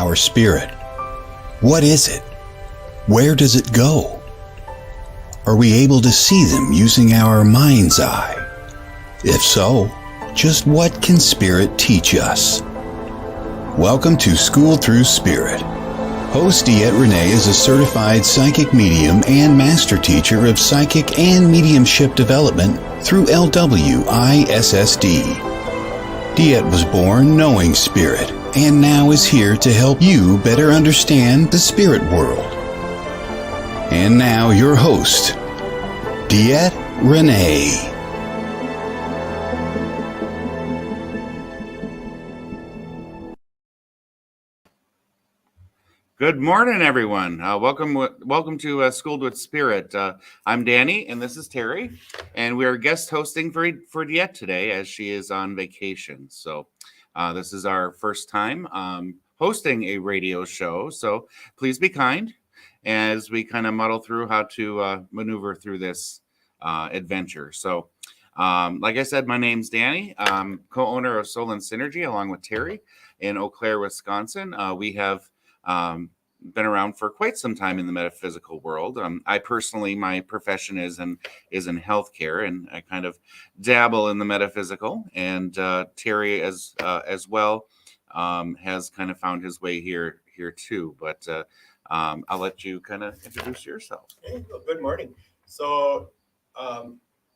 our spirit? What is it? Where does it go? Are we able to see them using our mind's eye? If so, just what can spirit teach us? Welcome to School Through Spirit. Host DeEtte Renee is a certified psychic medium and master teacher of psychic and mediumship development through LWISSD. DeEtte was born knowing spirit and now is here to help you better understand the spirit world. And now your host, DeEtte Renee. Good morning, everyone. Welcome to Schooled with Spirit. I'm Danny, and this is Terry, and we are guest hosting for DeEtte today as she is on vacation. So this is our first time hosting a radio show, so please be kind as we kind of muddle through how to maneuver through this adventure. So like I said, my name's Danny. I'm co-owner of Soul and Synergy along with Terry in Eau Claire, Wisconsin. We have been around for quite some time in the metaphysical world. I personally, my profession is in healthcare, and I kind of dabble in the metaphysical. And Terry, as well, has kind of found his way here too. But I'll let you kind of introduce yourself. Hey, well, good morning. So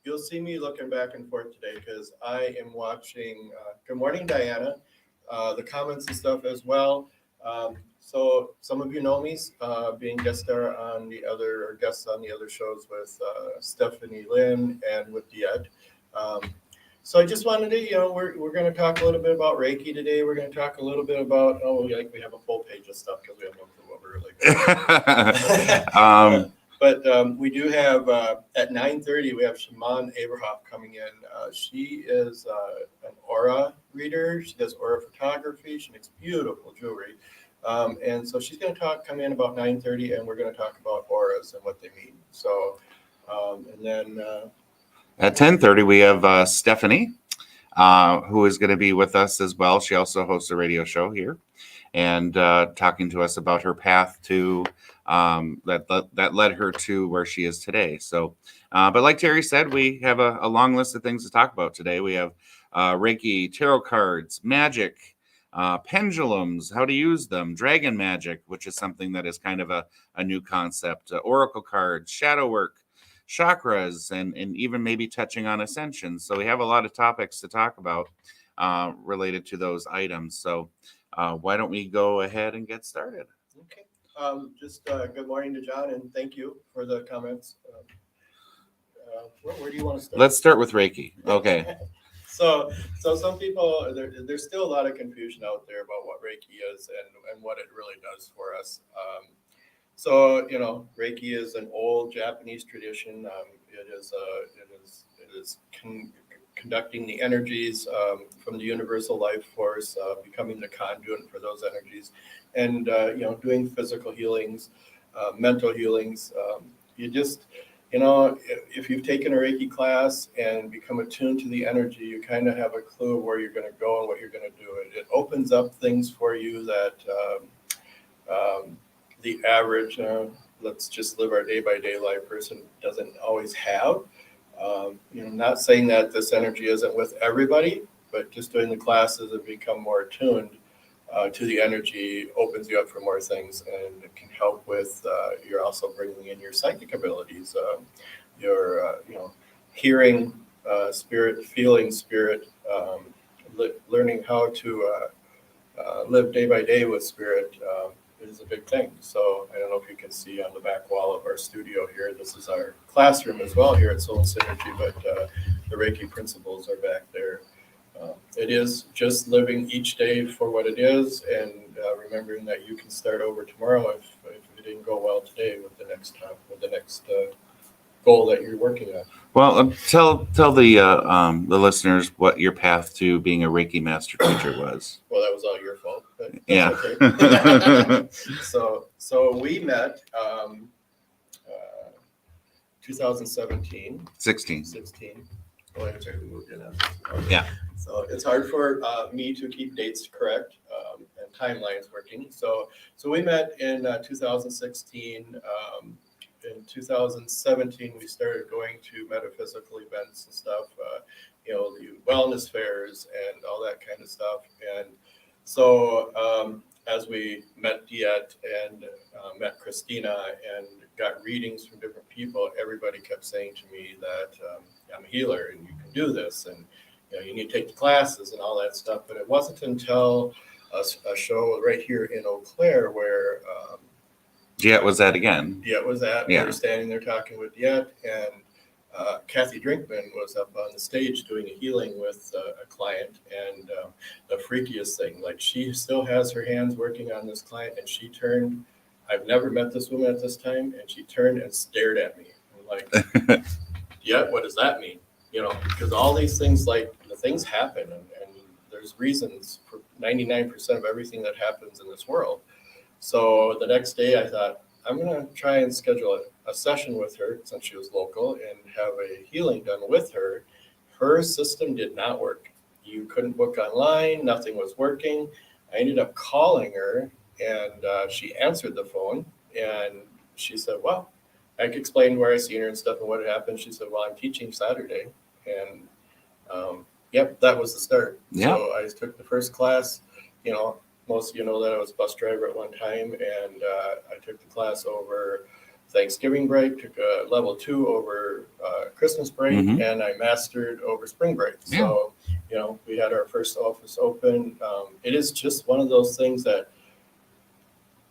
you'll see me looking back and forth today because I am watching. Good morning, Diana. The comments and stuff as well. So some of you know me, being guest star on the other, or guests on the other shows with Stephanie Lynn and with DeEtte. So I just wanted to, we're going to talk a little bit about Reiki today. We're going to talk a little bit about, we have a full page of stuff because we have no clue what we're really But we do have, at 9:30, we have Shaman Abrahoff coming in. She is an aura reader. She does aura photography. She makes beautiful jewelry. And so she's going to come in about 9:30, and we're going to talk about auras and what they mean. So, and then at 10:30, we have Stephanie, who is going to be with us as well. She also hosts a radio show here and talking to us about her path to that led her to where she is today. So, but like Terry said, we have a long list of things to talk about today. We have Reiki, tarot cards, magic, pendulums, how to use them, dragon magic, which is something that is kind of a new concept, oracle cards, shadow work, chakras, and even maybe touching on ascension. So we have a lot of topics to talk about related to those items. So why don't we go ahead and get started? Okay. Good morning to John, and thank you for the comments. Where do you want to start? Let's start with Reiki. Okay. So some people, there's still a lot of confusion out there about what Reiki is and what it really does for us. So Reiki is an old Japanese tradition. It is conducting the energies from the universal life force, becoming the conduit for those energies, and doing physical healings, mental healings. If you've taken a Reiki class and become attuned to the energy, you kind of have a clue of where you're going to go and what you're going to do. It opens up things for you that the average, let's just live our day-by-day life person doesn't always have. Not saying that this energy isn't with everybody, but just doing the classes and become more attuned to the energy opens you up for more things, and it can help with you're also bringing in your psychic abilities, your hearing spirit, feeling spirit, learning how to live day by day with spirit is a big thing. So I don't know if you can see on the back wall of our studio here, this is our classroom as well here at Soul and Synergy, but the Reiki principles are back there. It is just living each day for what it is, and remembering that you can start over tomorrow if it didn't go well today with the next goal that you're working on. Well, tell the listeners what your path to being a Reiki master teacher was. Well, that was all your fault. But that's yeah. Okay. So we met 2017. 16. Oh, I'm sorry, we moved in. Yeah. So it's hard for me to keep dates correct, and timelines working. So we met in 2016. In 2017, we started going to metaphysical events and stuff, the wellness fairs and all that kind of stuff. And so as we met Diet and met Christina and got readings from different people, everybody kept saying to me that I'm a healer and you can do this, and you need to take the classes and all that stuff. But it wasn't until a show right here in Eau Claire where Diet was that again. Diet was at. We were standing there talking with Diet, and Kathy Drinkman was up on the stage doing a healing with a client. And the freakiest thing, like, she still has her hands working on this client, and she turned. I've never met this woman at this time, and she turned and stared at me. I'm like, Diet, what does that mean? Because all these things, like, the things happen, and there's reasons for 99% of everything that happens in this world. So the next day I thought, I'm going to try and schedule a session with her since she was local and have a healing done with her. Her system did not work. You couldn't book online. Nothing was working. I ended up calling her, and she answered the phone, and she said, well, I explained where I seen her and stuff and what had happened. She said, well, I'm teaching Saturday. And yep, that was the start. Yeah. So I took the first class. Most of you know that I was a bus driver at one time, and I took the class over Thanksgiving break, took a level 2 over Christmas break, and I mastered over spring break. Yeah. So, we had our first office open. It is just one of those things that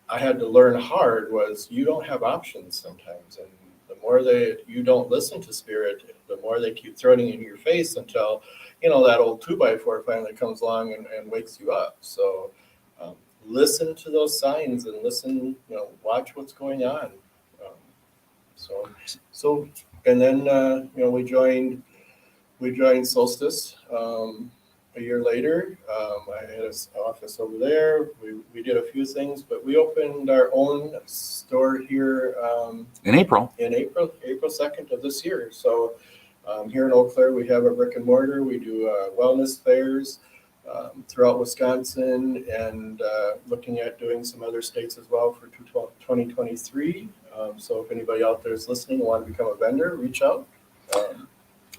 I had to learn hard, was you don't have options sometimes. And the more you don't listen to spirit, the more they keep throwing it in your face until, that old 2x4 finally comes along and wakes you up. So, listen to those signs and listen, watch what's going on. So, and then, we joined Solstice a year later. I had an office over there. We did a few things, but we opened our own store here in April 2nd of this year. So here in Eau Claire, we have a brick and mortar. We do wellness fairs throughout Wisconsin, and looking at doing some other states as well for 2023. So if anybody out there is listening and want to become a vendor, reach out.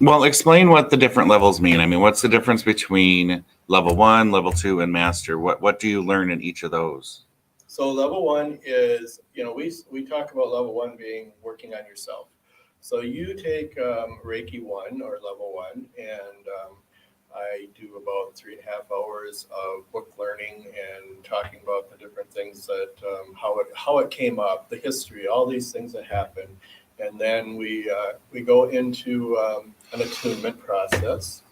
Well, explain what the different levels mean. I mean, what's the difference between level 1, level 2, and master? What do you learn in each of those? So level 1 is, we talk about level 1 being working on yourself. So you take Reiki 1 or level 1, and I do about 3.5 hours of book learning and talking about the different things that, how it came up, the history, all these things that happen. And then we go into an attunement process,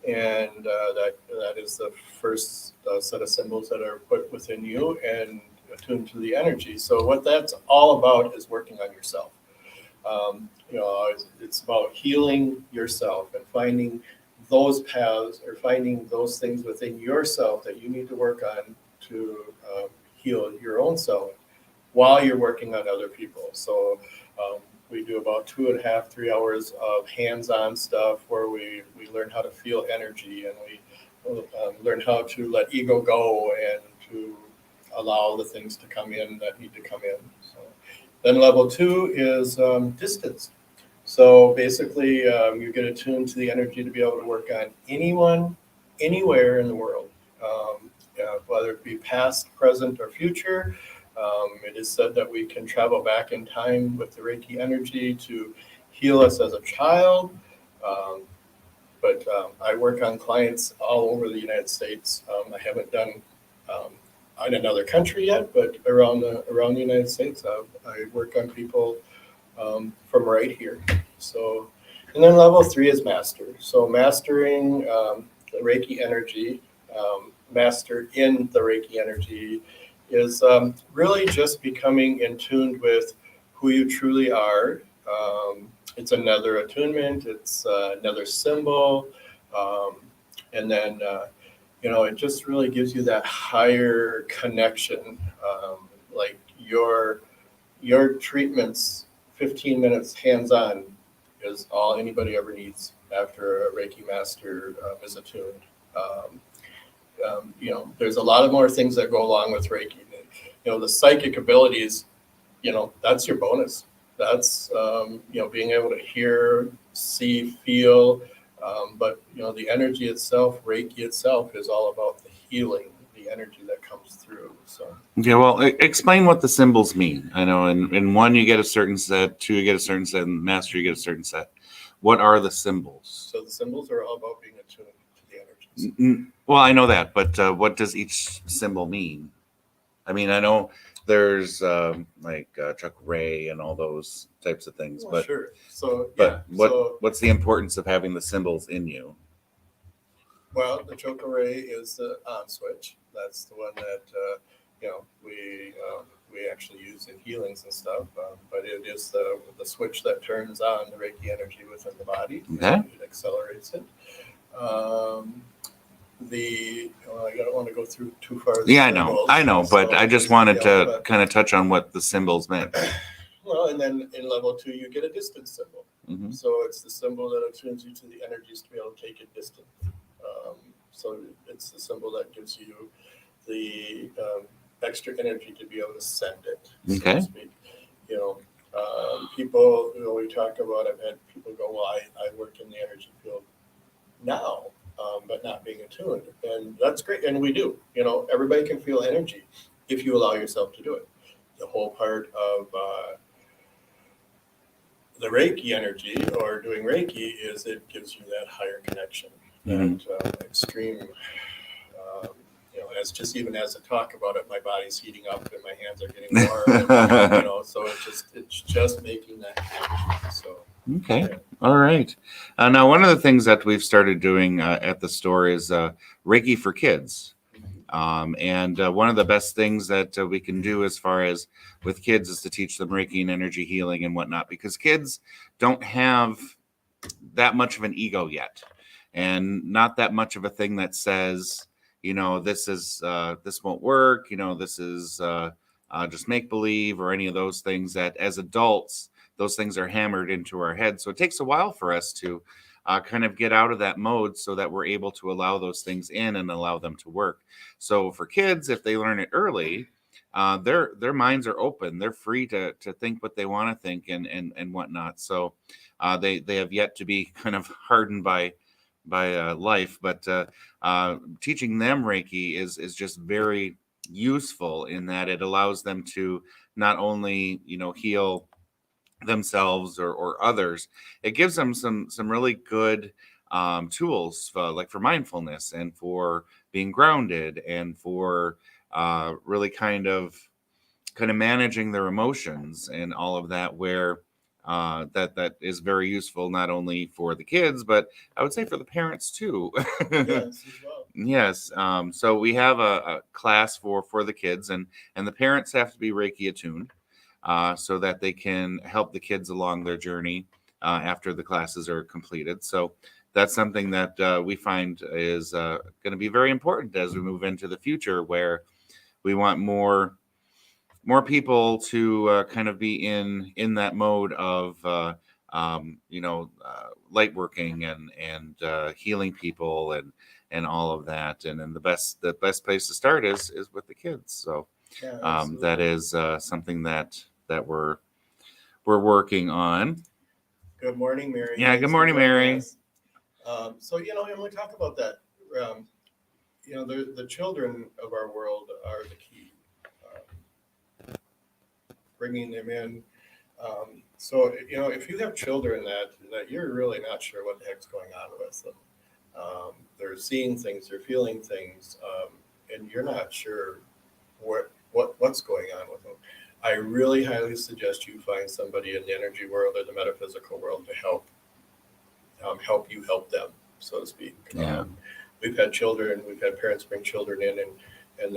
and that is the first set of symbols that are put within you and attuned to the energy. So what that's all about is working on yourself. It's about healing yourself and finding those paths, or finding those things within yourself that you need to work on to heal your own self while you're working on other people. So we do about 2.5, 3 hours of hands-on stuff where we learn how to feel energy, and we learn how to let ego go and to allow the things to come in that need to come in. So then level 2 is distance. So basically, you get attuned to the energy to be able to work on anyone, anywhere in the world, whether it be past, present, or future. It is said that we can travel back in time with the Reiki energy to heal us as a child. But I work on clients all over the United States. I haven't done in another country yet, but around the United States, I work on people from right here. So, and then level 3 is master. So mastering the Reiki energy, master in the Reiki energy, is really just becoming in tune with who you truly are. It's another attunement. It's another symbol, and then it just really gives you that higher connection. Like your treatments, 15 minutes hands-on is all anybody ever needs after a Reiki master is attuned. there's a lot of more things that go along with Reiki. The psychic abilities, that's your bonus. That's, being able to hear, see, feel. But, the energy itself, Reiki itself, is all about the healing, the energy that comes through. So. Okay, well, explain what the symbols mean. I know in one you get a certain set, two you get a certain set, and master you get a certain set. What are the symbols? So the symbols are all about being attuned to the energies. Well, I know that, but what does each symbol mean? I mean, I know there's Chuck Ray and all those types of things, Well, but sure. So but yeah. what's the importance of having the symbols in you? Well, the choke-array is the on switch. That's the one that we actually use in healings and stuff. But it is the switch that turns on the Reiki energy within the body. Okay. It accelerates it. I don't want to go through too far. Yeah, I know, but I just wanted to kind of touch on what the symbols meant. Well, and then in level 2, you get a distance symbol. Mm-hmm. So it's the symbol that attunes you to the energies to be able to take it distant. So it's the symbol that gives you the extra energy to be able to send it, okay. so to speak. People, we talk about, I've had people go, well, I work in the energy field now, but not being attuned. And that's great. And we do. Everybody can feel energy if you allow yourself to do it. The whole part of the Reiki energy or doing Reiki is it gives you that higher connection, that extreme, even as I talk about it, my body's heating up and my hands are getting warm, and, so it's just making that connection. So. Okay. Yeah. All right. Now, one of the things that we've started doing at the store is Reiki for kids. And one of the best things that we can do as far as with kids is to teach them Reiki and energy healing and whatnot, because kids don't have that much of an ego yet, and not that much of a thing that says, this won't work, this is just make believe, or any of those things that as adults, those things are hammered into our heads. So it takes a while for us to kind of get out of that mode so that we're able to allow those things in and allow them to work. So for kids, if they learn it early, their minds are open. They're free to think what they want to think and whatnot. So they have yet to be kind of hardened by life, but teaching them Reiki is just very useful in that it allows them to not only heal themselves or others. It gives them some really good tools like for mindfulness and for being grounded and for really kind of managing their emotions and all of that, where that is very useful not only for the kids, but I would say for the parents too. Yes, as well. Yes. So we have a class for the kids, and the parents have to be Reiki attuned so that they can help the kids along their journey after the classes are completed. So that's something that we find is going to be very important as we move into the future, where we want more people to kind of be in that mode of light working and healing people and all of that. And then the best place to start is with the kids. So that is something that we're working on. Good morning, Mary. Yeah, good morning, Mary. So when we talk about that, the children of our world are the key. Bringing them in. So if you have children that you're really not sure what the heck's going on with them, they're seeing things, they're feeling things, and you're not sure what's going on with them, I really highly suggest you find somebody in the energy world or the metaphysical world to help you help them, so to speak. Yeah. We've had parents bring children in, and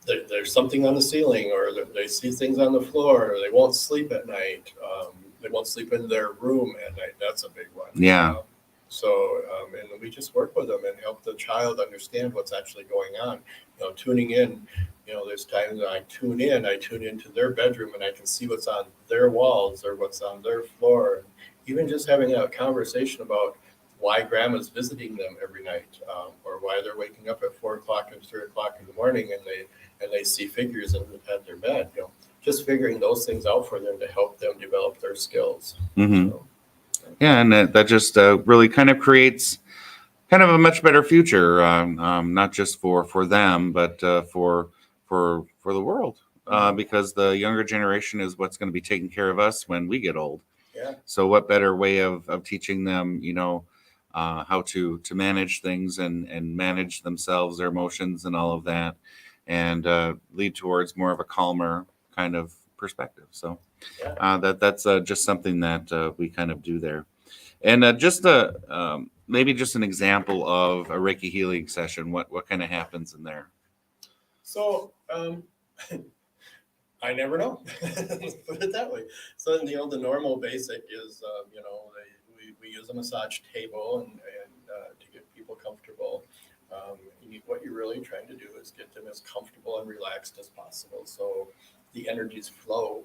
there's something on the ceiling, or they see things on the floor, or they won't sleep at night. They won't sleep in their room at night. That's a big one. Yeah. And we just work with them and help the child understand what's actually going on. Tuning in. There's times I tune into their bedroom, and I can see what's on their walls or what's on their floor. Even just having a conversation about, why grandma's visiting them every night, or why they're waking up at 4 o'clock and 3 o'clock in the morning and they see figures at their bed. Just figuring those things out for them to help them develop their skills. Mm-hmm. So, Yeah, and that just really kind of creates kind of a much better future, not just for them, but for the world, because the younger generation is what's going to be taking care of us when we get old. yeah. So, what better way of teaching them, how to manage things and manage themselves, their emotions, and all of that, and lead towards more of a calmer kind of perspective. So, Yeah. that's just something that we kind of do there. And maybe just an example of a Reiki healing session. What kind of happens in there? So I never know. Let's put it that way. So the normal basic is we use a massage table and to get people comfortable. What you're really trying to do is get them as comfortable and relaxed as possible, so the energies flow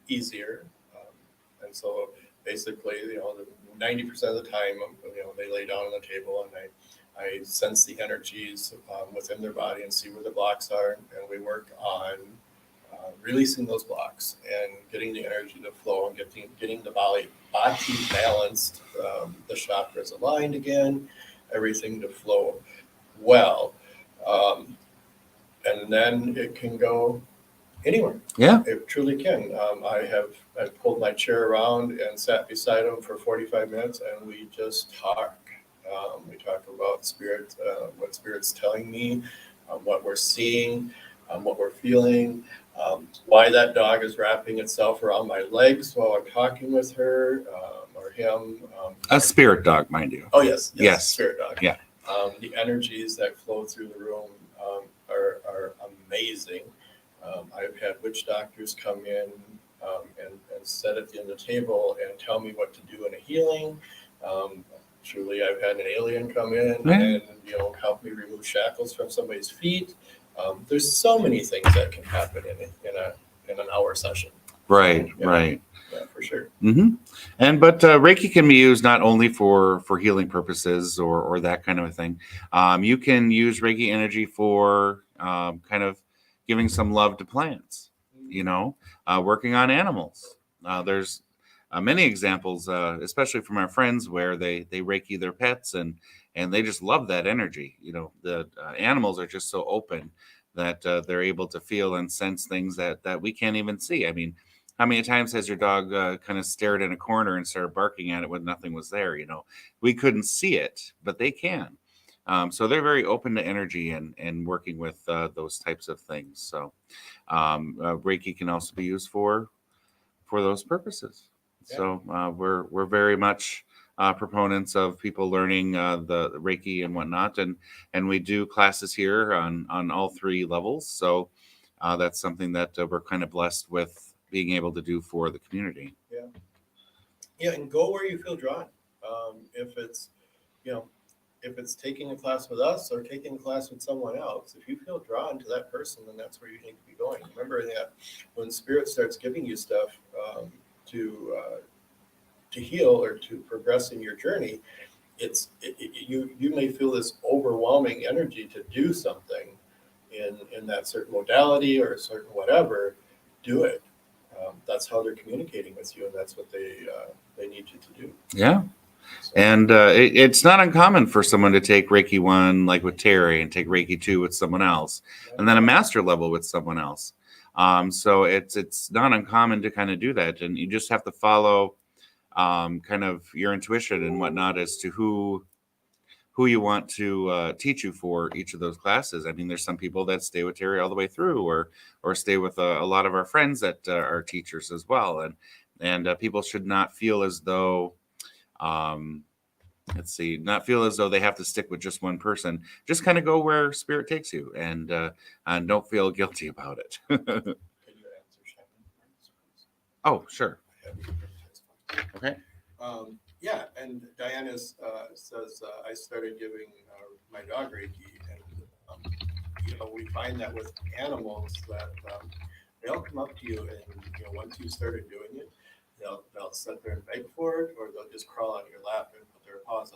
easier. And so basically, 90% of the time, they lay down on the table and I sense the energies within their body and see where the blocks are, and we work on releasing those blocks and getting the energy to flow and getting the body balanced, the chakras aligned again, everything to flow well. And then it can go anywhere. Yeah. It truly can. I've pulled my chair around and sat beside him for 45 minutes, and we just talk. We talk about spirit, what spirit's telling me, what we're seeing, what we're feeling, why that dog is wrapping itself around my legs while I'm talking with her or him. A spirit dog, mind you. Oh, yes. Yes. Spirit dog. Yeah. The energies that flow through the room are amazing. I've had witch doctors come in and sit at the end of the table and tell me what to do in a healing. Truly, I've had an alien come in and help me remove shackles from somebody's feet. There's so many things that can happen in an hour session. Right. Yeah. Right. Yeah, for sure. Mm-hmm. But Reiki can be used not only for healing purposes or that kind of a thing. You can use Reiki energy for kind of giving some love to plants. Working on animals. There's many examples, especially from our friends, where they Reiki their pets and they just love that energy. The animals are just so open that they're able to feel and sense things that we can't even see. I mean, how many times has your dog kind of stared in a corner and started barking at it when nothing was there? We couldn't see it, but they can. So they're very open to energy and working with those types of things. So Reiki can also be used for those purposes. Yeah. So we're very much proponents of people learning the Reiki and whatnot, and we do classes here on all 3 levels. So that's something that we're kind of blessed with being able to do for the community. Yeah, and go where you feel drawn. If it's taking a class with us or taking a class with someone else, if you feel drawn to that person, then that's where you need to be going. Remember that when spirit starts giving you stuff to heal or to progress in your journey, you may feel this overwhelming energy to do something in that certain modality or a certain whatever. Do it. That's how they're communicating with you, and that's what they need you to do. Yeah. So, And it's not uncommon for someone to take Reiki 1, like with Terry, and take Reiki 2 with someone else, and then a master level with someone else. So it's not uncommon to kind of do that, and you just have to follow kind of your intuition and whatnot as to who you want to teach you for each of those classes. I mean, there's some people that stay with Terry all the way through, or stay with a lot of our friends that are teachers as well, and people should not feel as though not feel as though they have to stick with just one person. Just kind of go where spirit takes you, and don't feel guilty about it. can you answer Shannon? Oh, sure. Okay. Yeah, and Diana says I started giving my dog Reiki, and we find that with animals that they'll come up to you, and once you started doing it, they'll sit there and beg for it, or they'll just crawl on your lap and put their paws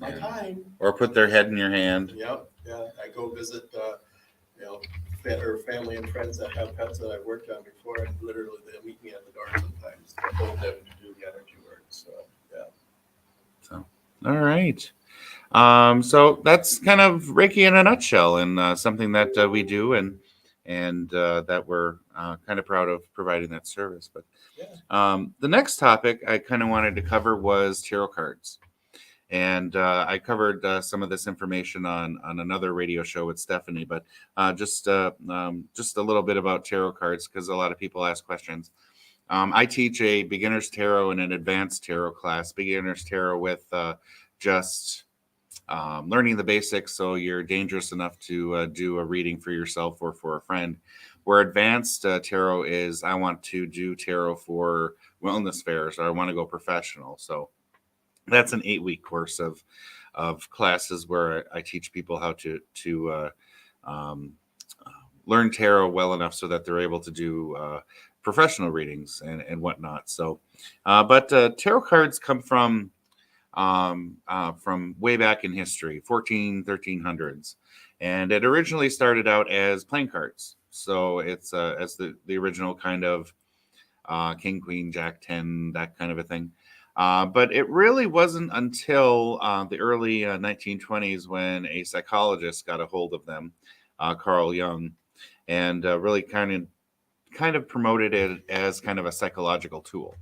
it's my time. Or put their head in your hand. Yep, yeah. I go visit, or family and friends that have pets that I've worked on before, and literally they'll meet me at the door sometimes to hold them to do the energy work. So, yeah. So, all right. So that's kind of Reiki in a nutshell, and something that we do, and that we're kind of proud of providing that service. But the next topic I kind of wanted to cover was tarot cards, and I covered some of this information on another radio show with Stephanie. But just a little bit about tarot cards, because a lot of people ask questions. I teach a beginner's tarot and an advanced tarot class. Beginner's tarot with just learning the basics, so you're dangerous enough to do a reading for yourself or for a friend. Where advanced tarot is, I want to do tarot for wellness fairs, or I want to go professional. So that's an 8-week course of classes where I teach people how to learn tarot well enough so that they're able to do professional readings and whatnot. So, but tarot cards come from way back in history, 1300s. And it originally started out as playing cards. So it's as the original kind of King, Queen, Jack, 10, that kind of a thing. But it really wasn't until the early 1920s when a psychologist got a hold of them, Carl Jung, and really kind of promoted it as kind of a psychological tool.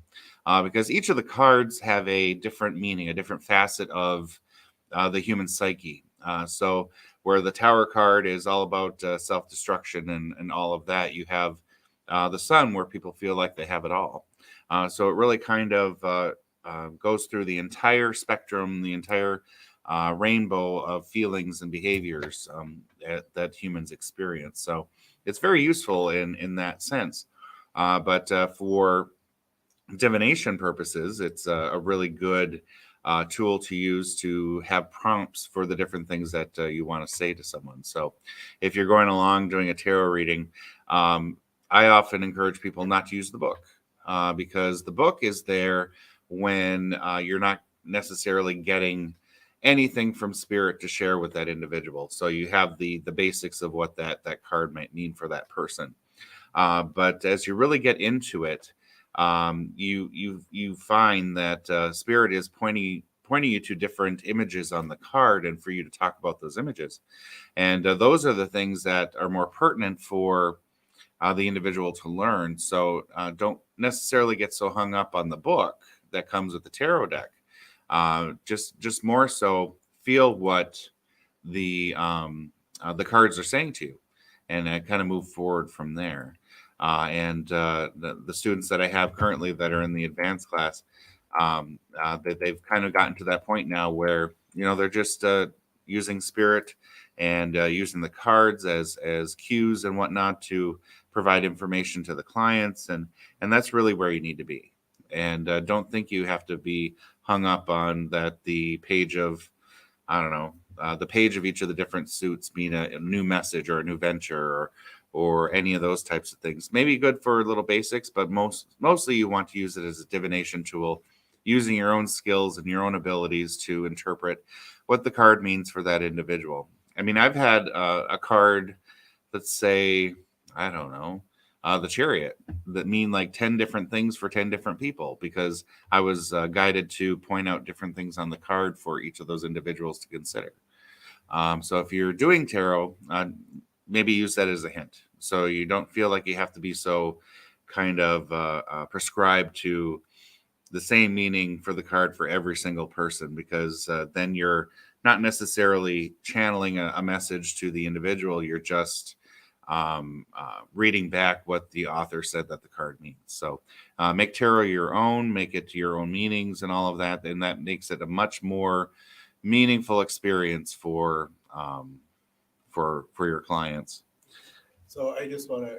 Because each of the cards have a different meaning, a different facet of the human psyche. So where the Tower card is all about self-destruction and all of that, you have the Sun, where people feel like they have it all. So it really kind of goes through the entire spectrum, the entire rainbow of feelings and behaviors that humans experience. So it's very useful in that sense. But for divination purposes, it's a really good tool to use to have prompts for the different things that you want to say to someone. So if you're going along doing a tarot reading, I often encourage people not to use the book because the book is there when you're not necessarily getting anything from spirit to share with that individual. So you have the basics of what that card might mean for that person. But as you really get into it, you find that spirit is pointing you to different images on the card, and for you to talk about those images. And those are the things that are more pertinent for the individual to learn. So don't necessarily get so hung up on the book that comes with the tarot deck. Just more so feel what the cards are saying to you, and kind of move forward from there. And the students that I have currently that are in the advanced class, they've kind of gotten to that point now where they're just using spirit and using the cards as cues and whatnot to provide information to the clients, and that's really where you need to be. And don't think you have to be hung up on that the page of, I don't know, the page of each of the different suits mean a new message or a new venture or any of those types of things. Maybe good for little basics, but mostly you want to use it as a divination tool, using your own skills and your own abilities to interpret what the card means for that individual. I mean, I've had a card, let's say, I don't know, the Chariot, that mean like 10 different things for 10 different people, because I was guided to point out different things on the card for each of those individuals to consider. So if you're doing tarot, maybe use that as a hint, so you don't feel like you have to be so kind of prescribed to the same meaning for the card for every single person, because then you're not necessarily channeling a message to the individual. You're just reading back what the author said that the card means. So make tarot your own, make it to your own meanings and all of that, and that makes it a much more meaningful experience for your clients. So I just want to,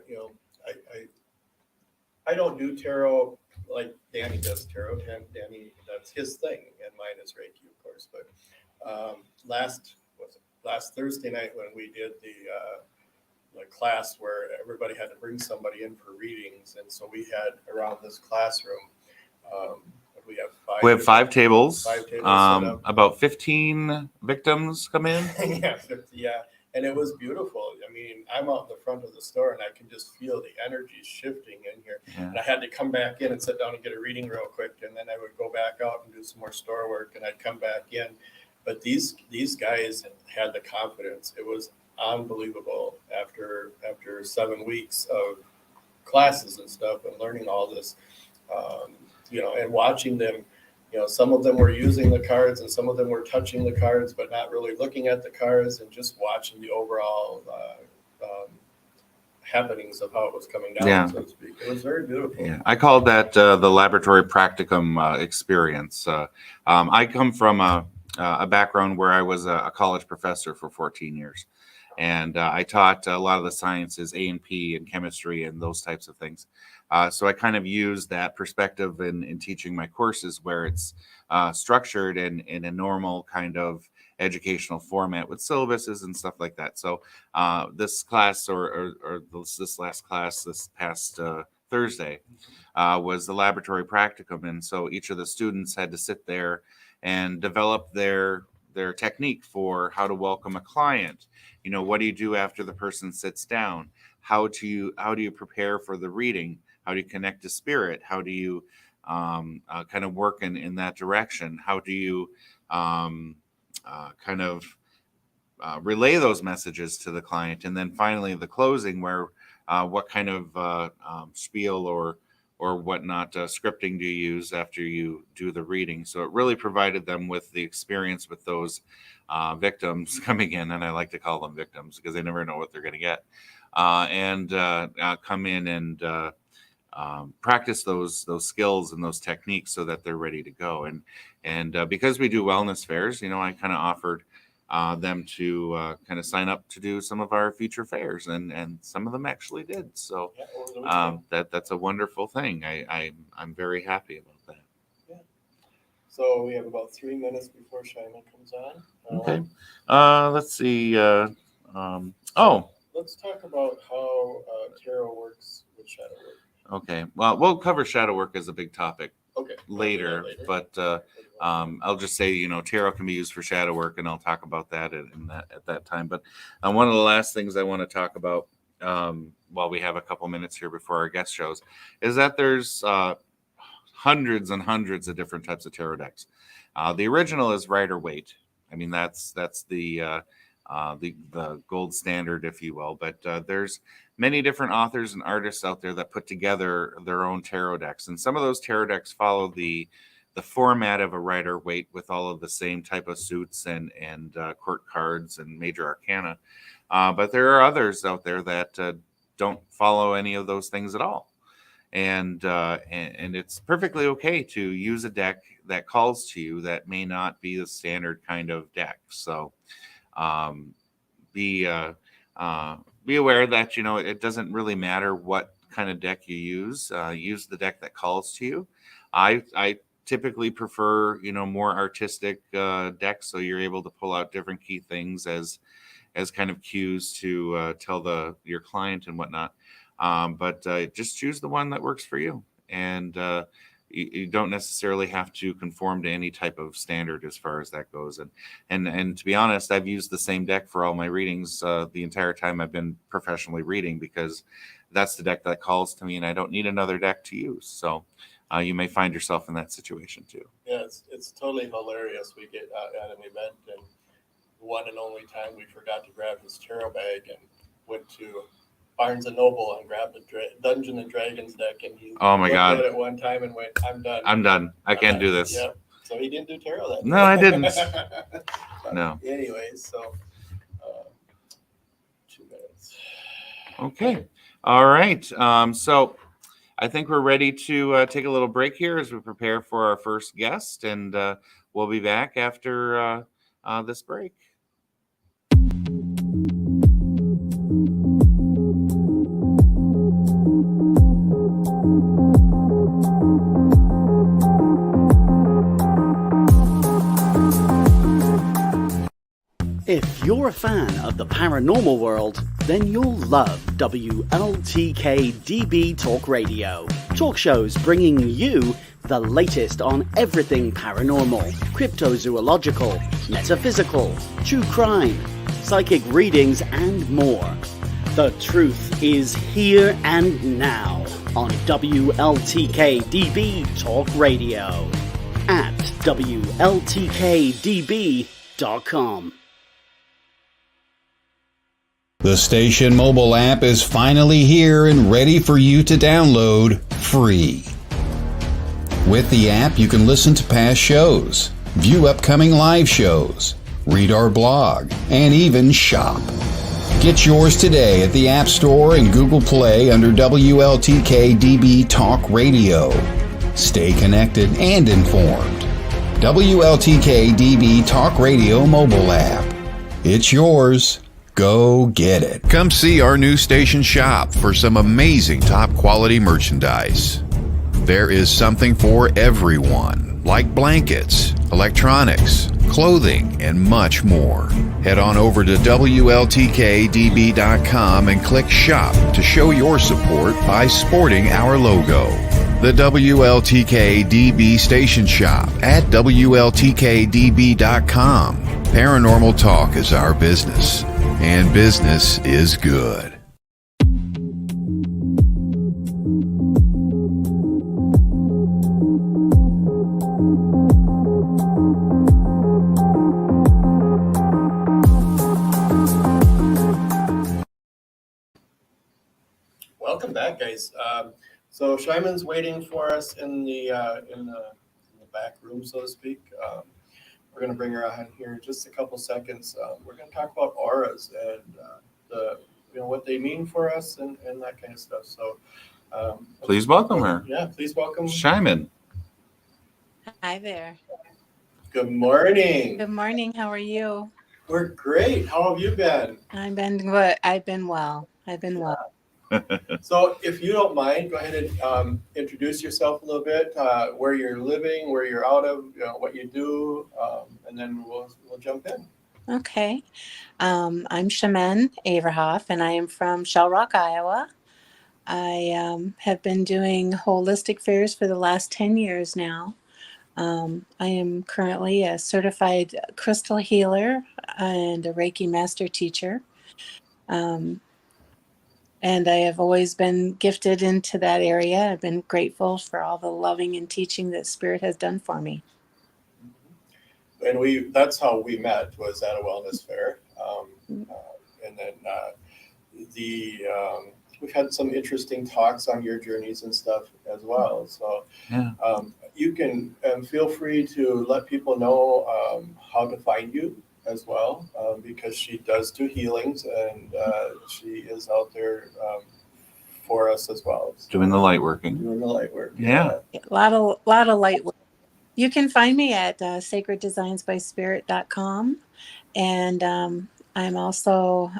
I don't do tarot like Danny does tarot, and Danny, that's his thing, and mine is Reiki, of course. But last Thursday night when we did the class where everybody had to bring somebody in for readings, and so we had around this classroom. We have 5 5 tables. 5 tables. About 15 victims come in. Yeah, 50, yeah. And it was beautiful. I mean, I'm out in the front of the store and I can just feel the energy shifting in here. Yeah. And I had to come back in and sit down and get a reading real quick. And then I would go back out and do some more store work and I'd come back in. But these guys had the confidence. It was unbelievable after 7 weeks of classes and stuff and learning all this, and watching them. Some of them were using the cards and some of them were touching the cards, but not really looking at the cards and just watching the overall happenings of how it was coming down, so to speak. It was very beautiful. Yeah, I called that the laboratory practicum experience. I come from a background where I was a college professor for 14 years. And I taught a lot of the sciences, A&P and chemistry and those types of things. So I kind of use that perspective in teaching my courses where it's structured in a normal kind of educational format with syllabuses and stuff like that. So this class or this last class this past Thursday was the laboratory practicum. And so each of the students had to sit there and develop their technique for how to welcome a client. What do you do after the person sits down? How do you prepare for the reading? How do you connect to spirit? How do you kind of work in that direction? How do you relay those messages to the client? And then finally the closing, where what kind of spiel or whatnot scripting do you use after you do the reading? So it really provided them with the experience with those victims coming in, and I like to call them victims because they never know what they're going to get, and come in and practice those skills and those techniques so that they're ready to go. And because we do wellness fairs, I kind of offered them to kind of sign up to do some of our future fairs, and some of them actually did. So that's a wonderful thing. I'm very happy about that. Yeah. So we have about 3 minutes before Shyman comes on. Okay. Let's see. Let's talk about how tarot works with shadow work. Okay. Well, we'll cover shadow work as a big topic later. But I'll just say, tarot can be used for shadow work, and I'll talk about that at that time. But one of the last things I want to talk about while we have a couple minutes here before our guest shows is that there's hundreds and hundreds of different types of tarot decks. The original is Rider-Waite. I mean, that's the gold standard, if you will. But there's many different authors and artists out there that put together their own tarot decks, and some of those tarot decks follow the format of a Rider-Waite with all of the same type of suits and court cards and major arcana. But there are others out there that don't follow any of those things at all. And it's perfectly okay to use a deck that calls to you that may not be the standard kind of deck. So be aware that, it doesn't really matter what kind of deck you use. Use the deck that calls to you. I typically prefer, more artistic decks, so you're able to pull out different key things as kind of cues to tell your client and whatnot. But just choose the one that works for you, and you don't necessarily have to conform to any type of standard as far as that goes. And to be honest, I've used the same deck for all my readings the entire time I've been professionally reading, because that's the deck that calls to me, and I don't need another deck to use. So you may find yourself in that situation too. Yeah, it's totally hilarious. We get at an event, and one and only time we forgot to grab his tarot bag and went to Barnes and Noble and grabbed the Dungeons and Dragons deck, and he looked at it at one time and went, I'm done. I can't do this. Yep. So he didn't do tarot that day. No, I didn't. No. Anyways, so 2 minutes. Okay. All right. So I think we're ready to take a little break here as we prepare for our first guest, and we'll be back after this break. If you're a fan of the paranormal world, then you'll love WLTK-DB Talk Radio. Talk shows bringing you The latest on everything paranormal, cryptozoological, metaphysical, true crime, psychic readings, and more. The truth is here and now on WLTK-DB Talk Radio at WLTK-DB.com. The station mobile app is finally here and ready for you to download free. With the app, you can listen to past shows, view upcoming live shows, read our blog, and even shop. Get yours today at the App Store and Google Play under WLTK-DB Talk Radio. Stay connected and informed. WLTK-DB Talk Radio mobile app. It's yours. Go get it. Come see our new station shop for some amazing top quality merchandise. There is something for everyone, like blankets, electronics, clothing, and much more. Head on over to WLTK-DB.com and click Shop to show your support by sporting our logo. The WLTK-DB Station Shop at WLTK-DB.com. Paranormal talk is our business, and business is good. Welcome back, guys. So Shyman's waiting for us in the back room, so to speak. We're going to bring her on here in just a couple seconds. We're going to talk about auras and what they mean for us and that kind of stuff. So Please welcome her. Yeah, please welcome Shyman. Hi there. Good morning. Good morning. How are you? We're great. How have you been? I've been good. I've been well. So if you don't mind, go ahead and introduce yourself a little bit, where you're living, where you're out of, what you do, and then we'll jump in. Okay. I'm Shaman Averhoff, and I am from Shell Rock, Iowa. I have been doing holistic fairs for the last 10 years now. I am currently a certified crystal healer and a Reiki master teacher. And I have always been gifted into that area. I've been grateful for all the loving and teaching that Spirit has done for me. And that's how we met, was at a wellness fair. And then we've had some interesting talks on your journeys and stuff as well. So Yeah. You can feel free to let people know how to find you as well, because she does do healings and she is out there for us as well. So Doing the light working. doing the light work. Yeah. A lot of light work. You can find me at sacreddesignsbyspirit.com. And I'm also,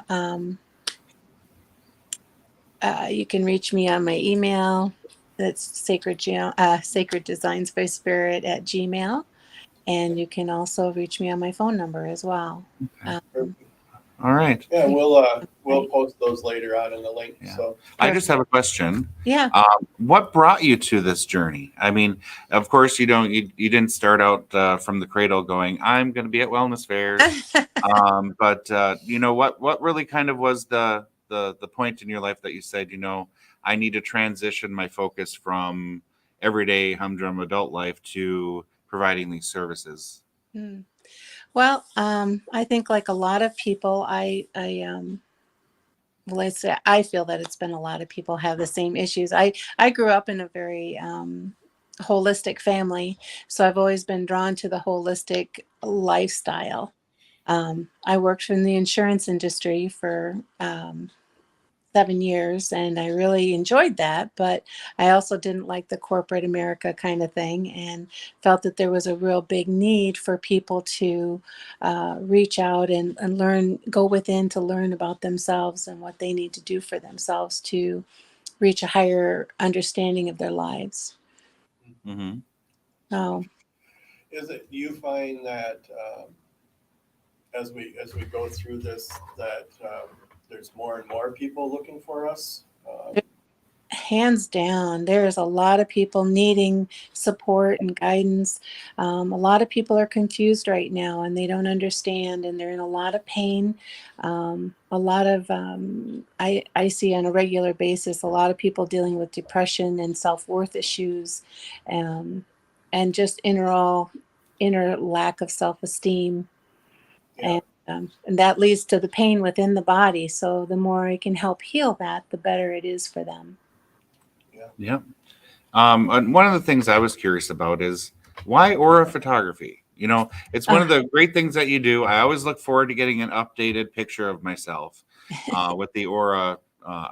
you can reach me on my email. That's sacreddesignsbyspirit@gmail. And you can also reach me on my phone number as well. All right. Yeah, we'll post those later on in the link. Yeah. So I just have a question. Yeah. What brought you to this journey? I mean, of course, you didn't start out from the cradle going, I'm going to be at wellness fairs. But what really kind of was the point in your life that you said, I need to transition my focus from everyday humdrum adult life to providing these services? Well, I think like a lot of people, I feel that it's been a lot of people have the same issues. I grew up in a very holistic family, so I've always been drawn to the holistic lifestyle. I worked in the insurance industry for 7 years, and I really enjoyed that, but I also didn't like the corporate America kind of thing, and felt that there was a real big need for people to reach out and learn, go within to learn about themselves and what they need to do for themselves to reach a higher understanding of their lives. Mm-hmm. So, do you find that as we go through this, that there's more and more people looking for us? hands down, there's a lot of people needing support and guidance. A lot of people are confused right now and they don't understand and they're in a lot of pain. A lot of, I see on a regular basis, a lot of people dealing with depression and self-worth issues, and just inner lack of self-esteem. Yeah. And that leads to the pain within the body. So the more I can help heal that, the better it is for them. Yeah. And one of the things I was curious about is why aura photography? You know, it's one of the great things that you do. I always look forward to getting an updated picture of myself with the aura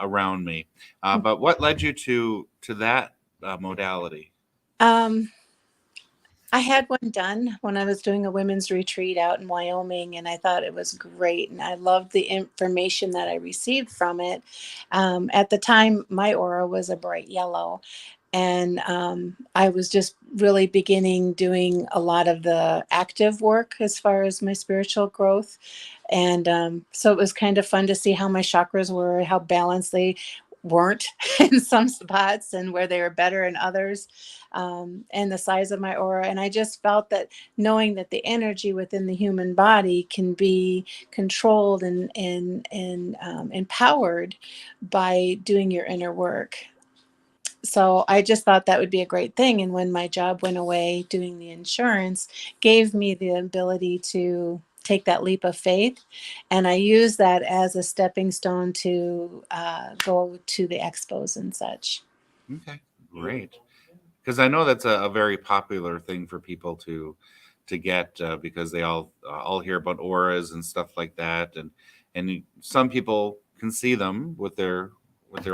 around me. But what led you to that modality? Um, I had one done when I was doing a women's retreat out in Wyoming, and I thought it was great. And I loved the information that I received from it. At the time, my aura was a bright yellow. And I was just really beginning doing a lot of the active work as far as my spiritual growth. And so it was kind of fun to see how my chakras were, how balanced they weren't in some spots and where they were better in others, and the size of my aura. And I just felt that knowing that the energy within the human body can be controlled and empowered by doing your inner work. So I just thought that would be a great thing. And when my job went away doing the insurance, gave me the ability to take that leap of faith. And I use that as a stepping stone to go to the expos and such. Okay, great. Because I know that's a very popular thing for people to get because they all hear about auras and stuff like that, and some people can see them with their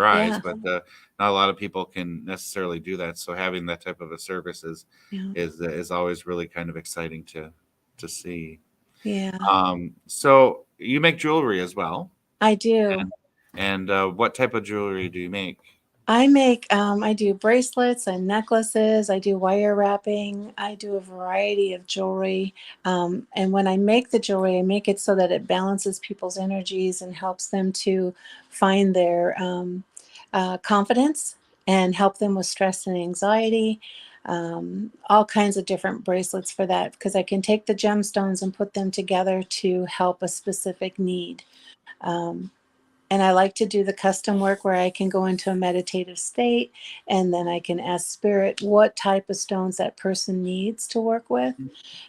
eyes, Yeah. but not a lot of people can necessarily do that. So having that type of a service Yeah. is always really kind of exciting to see. Yeah, So you make jewelry as well, I do. and what type of jewelry do you make? I do bracelets and necklaces. I do wire wrapping. I do a variety of jewelry. And when I make the jewelry, I make it so that it balances people's energies and helps them to find their confidence and help them with stress and anxiety. All kinds of different bracelets for that, because I can take the gemstones and put them together to help a specific need. Um, and I like to do the custom work where I can go into a meditative state and then I can ask spirit what type of stones that person needs to work with.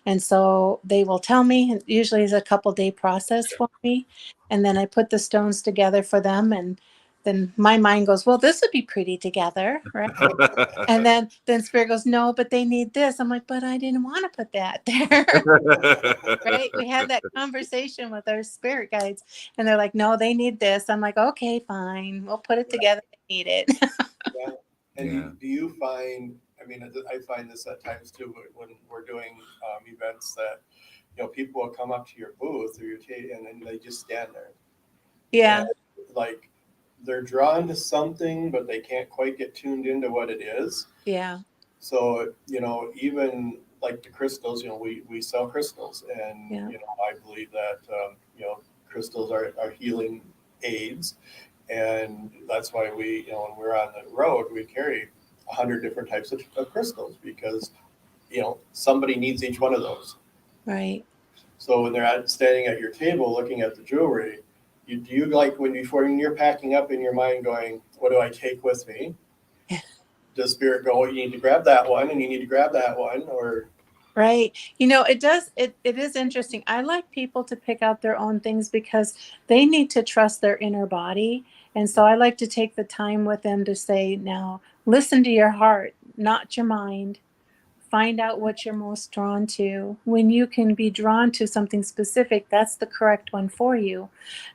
And so they will tell me, usually it's a couple-day process for me. And then I put the stones together for them. And then my mind goes, well, this would be pretty together, right? And then spirit goes, no, but they need this. I'm like, but I didn't want to put that there. Right? We had that conversation with our spirit guides, and they're like, no, they need this. I'm like, okay, fine. We'll put it together. They need it. Yeah. And Yeah. do you find, I mean, I find this at times too, when we're doing events that, people will come up to your booth or your table and then they just stand there. Yeah. And, like, they're drawn to something, but they can't quite get tuned into what it is. Yeah. So, even like the crystals, we sell crystals, and, Yeah. I believe that, crystals are healing aids. And that's why we, when we're on the road, we carry 100 different types of crystals because, somebody needs each one of those. Right. So when they're standing at your table looking at the jewelry, do you like when you're packing up in your mind going, what do I take with me? Does spirit go, you need to grab that one and you need to grab that one, or? Right. It is interesting. I like people to pick out their own things because they need to trust their inner body. And so I like to take the time with them to say, now listen to your heart, not your mind. Find out what you're most drawn to. When you can be drawn to something specific, that's the correct one for you.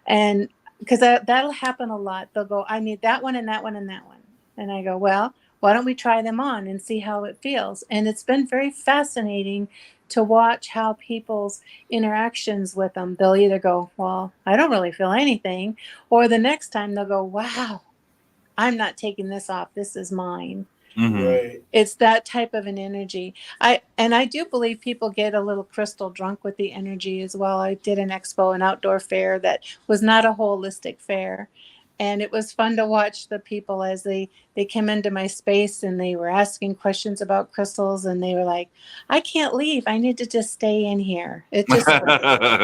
And because that'll happen a lot. They'll go, I need that one and that one and that one. And I go, well, why don't we try them on and see how it feels? And it's been very fascinating to watch how people's interactions with them, they'll either go, well, I don't really feel anything. Or the next time they'll go, wow, I'm not taking this off. This is mine. Mhm. Right. It's that type of an energy. I do believe people get a little crystal drunk with the energy as well. I did an outdoor fair that was not a holistic fair. And it was fun to watch the people as they came into my space and they were asking questions about crystals, and they were like, I can't leave. I need to just stay in here. It just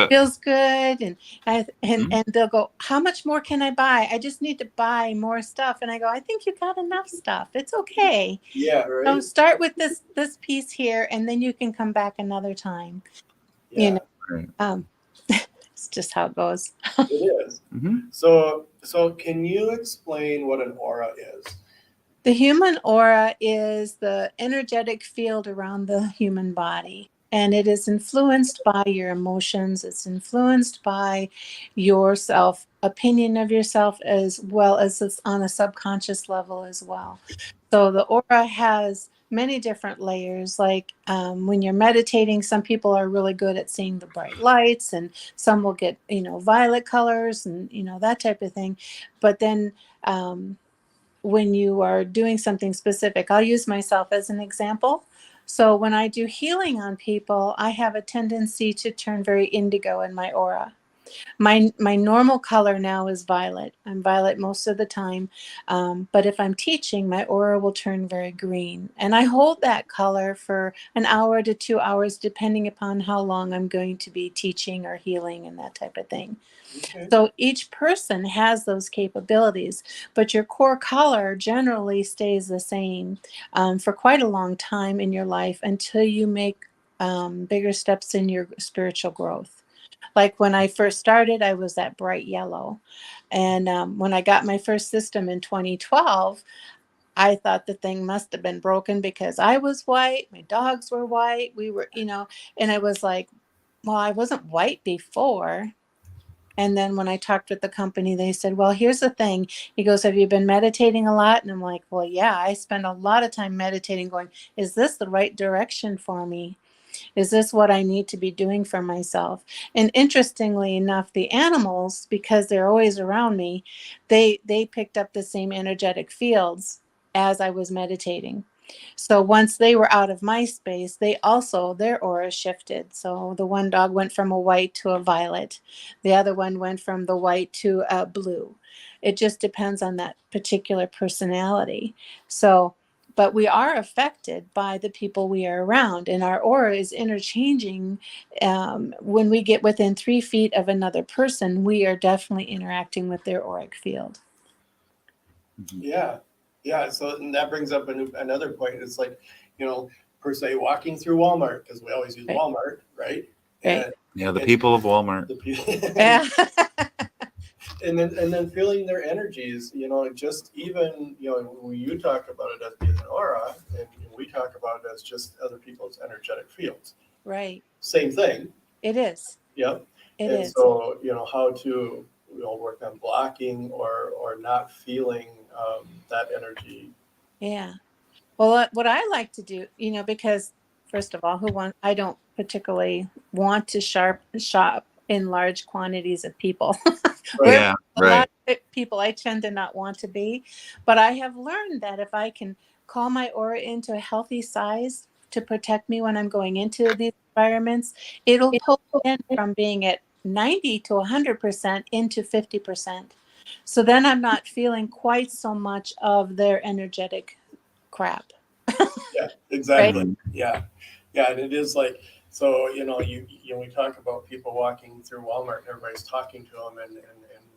feels good. And they'll go, how much more can I buy? I just need to buy more stuff. And I go, I think you got enough stuff. It's okay. Yeah, So right. start with this piece here, and then you can come back another time. Yeah, It's just how it goes. it is. So can you explain what an aura is? The human aura is the energetic field around the human body, and it is influenced by your emotions. It's influenced by your self opinion of yourself, as well as it's on a subconscious level as well. So the aura has many different layers. Like when you're meditating, some people are really good at seeing the bright lights, and some will get, violet colors and, that type of thing. But then when you are doing something specific, I'll use myself as an example. So when I do healing on people, I have a tendency to turn very indigo in my aura. My normal color now is violet. I'm violet most of the time. But if I'm teaching, my aura will turn very green. And I hold that color for an hour to 2 hours, depending upon how long I'm going to be teaching or healing and that type of thing. Okay. So each person has those capabilities, but your core color generally stays the same for quite a long time in your life until you make bigger steps in your spiritual growth. Like when I first started, I was that bright yellow. And when I got my first system in 2012, I thought the thing must have been broken because I was white, my dogs were white, we were, and I was like, well, I wasn't white before. And then when I talked with the company, they said, well, here's the thing. He goes, have you been meditating a lot? And I'm like, well, yeah, I spend a lot of time meditating going, is this the right direction for me? Is this what I need to be doing for myself? And interestingly enough, the animals, because they're always around me, they picked up the same energetic fields as I was meditating. So once they were out of my space, their aura shifted. So the one dog went from a white to a violet. The other one went from the white to a blue. It just depends on that particular personality. So, but we are affected by the people we are around, and our aura is interchanging. When we get within 3 feet of another person, we are definitely interacting with their auric field. Yeah. So and that brings up another point. It's like, per se, walking through Walmart, because we always use Right. Walmart, right? Right. The people of Walmart. Yeah. and then feeling their energies, just even, when you talk about it as being an aura, and we talk about it as just other people's energetic fields. Right. Same thing. It is. Yep. It and is. So, how to work on blocking or not feeling that energy. Yeah. Well, what I like to do, because first of all, I don't particularly want to shop in large quantities of people. Right. Yeah, A right. lot of people I tend to not want to be, but I have learned that if I can call my aura into a healthy size to protect me when I'm going into these environments, it'll pull in from being at 90 to 100% into 50%. So then I'm not feeling quite so much of their energetic crap. Yeah, exactly. Right. Yeah. And it is like, so, we talk about people walking through Walmart and everybody's talking to them and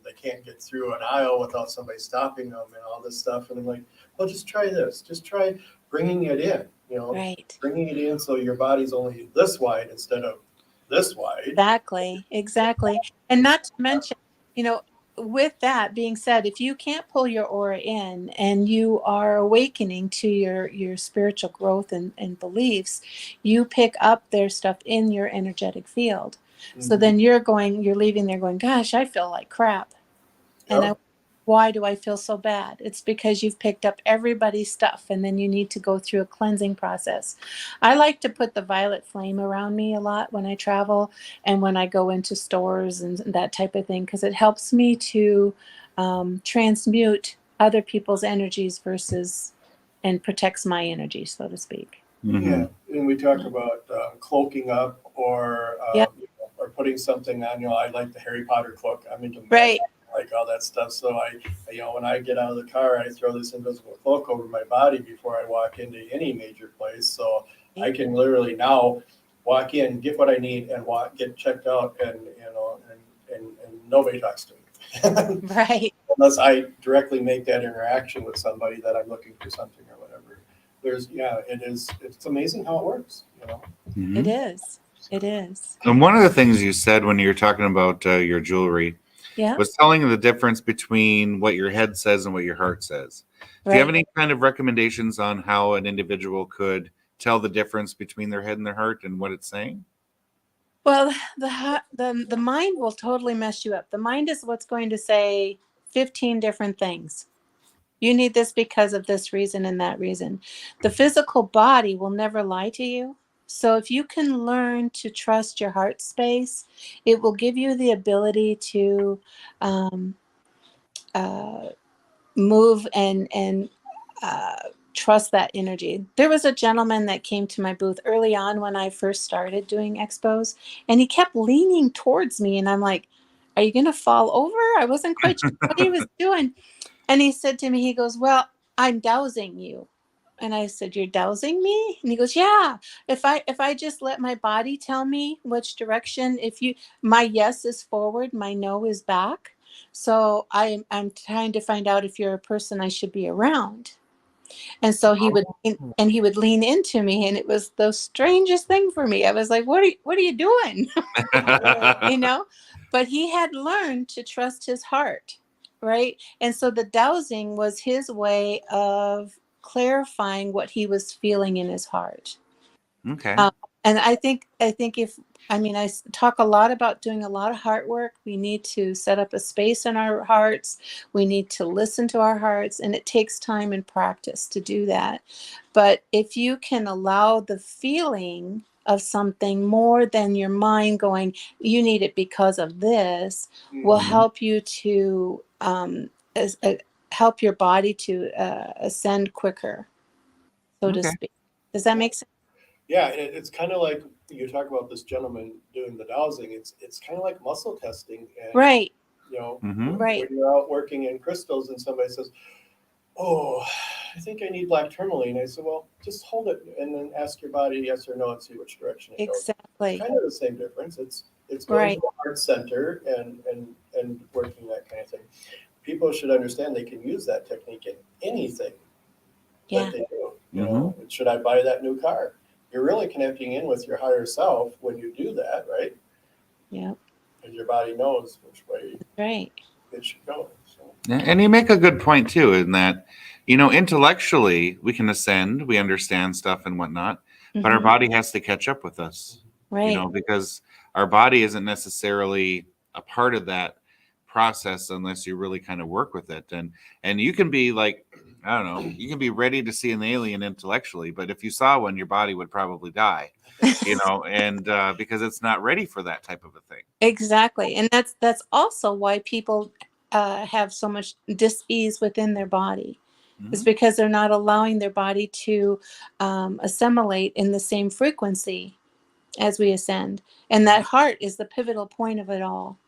they can't get through an aisle without somebody stopping them and all this stuff. And I'm like, well, just try this. Just try bringing it in, Right. bringing it in so your body's only this wide instead of this wide. Exactly. And not to mention, with that being said, if you can't pull your aura in and you are awakening to your spiritual growth and beliefs, you pick up their stuff in your energetic field. So then you're leaving there going, gosh, I feel like crap. And why do I feel so bad? It's because you've picked up everybody's stuff, and then you need to go through a cleansing process. I like to put the violet flame around me a lot when I travel and when I go into stores and that type of thing, because it helps me to transmute other people's energies and protects my energy, so to speak. Yeah, and we talk about cloaking up or putting something on. I like the Harry Potter cloak. I'm into magic. Right. like all that stuff. So when I get out of the car, I throw this invisible cloak over my body before I walk into any major place. So I can literally now walk in, get what I need, and get checked out, and nobody talks to me. Right. Unless I directly make that interaction with somebody that I'm looking for something or whatever. It's amazing how it works, Mhm. It is. It is. And one of the things you said when you were talking about your jewelry Yeah. was telling the difference between what your head says and what your heart says. Do you have Right. any kind of recommendations on how an individual could tell the difference between their head and their heart and what it's saying? Well, the mind will totally mess you up. The mind is what's going to say 15 different things. You need this because of this reason and that reason. The physical body will never lie to you. So if you can learn to trust your heart space, it will give you the ability to uh, move and trust that energy. There was a gentleman that came to my booth early on when I first started doing expos, and he kept leaning towards me, and I'm like, "Are you going to fall over?" I wasn't quite sure what he was doing. And he said to me, he goes, "Well, I'm dowsing you." And I said, "You're dowsing me?" And he goes, "Yeah. If I just let my body tell me which direction, my yes is forward, my no is back. So I'm trying to find out if you're a person I should be around." And so he would lean into me, and it was the strangest thing for me. I was like, what are you doing?" you know, but he had learned to trust his heart, right? And so the dowsing was his way of clarifying what he was feeling in his heart. Okay. And I think if I mean talk a lot about doing a lot of heart work. We need to set up a space in our hearts. We need to listen to our hearts, and it takes time and practice to do that. But if you can allow the feeling of something more than your mind going, "You need it because of this," will help you to help your body to ascend quicker, so to Okay. speak. Does that make sense? Yeah, and it's kind of like you talk about this gentleman doing the dowsing. It's kind of like muscle testing, and Right. Mhm. Right. when you're out working in crystals, and somebody says, "Oh, I think I need black tourmaline," I said, "Well, just hold it and then ask your body yes or no and see which direction it goes." Exactly. Kind of the same difference. It's going Right. to the heart center and working that kind of thing. People should understand they can use that technique in anything Yeah. that they do. Mhm. Should I buy that new car? You're really connecting in with your higher self when you do that, right? Yeah. And your body knows which way Right. it should go. So, And you make a good point too, in that, intellectually we can ascend, we understand stuff and whatnot, but our Mhm. body has to catch up with us, Right. because our body isn't necessarily a part of that process unless you really kind of work with it. And you can be like, I don't know, you can be ready to see an alien intellectually, but if you saw one, your body would probably die, and because it's not ready for that type of a thing. Exactly. And that's also why people have so much dis-ease within their body. It's Mhm. because they're not allowing their body to assimilate in the same frequency as we ascend. And that heart is the pivotal point of it all.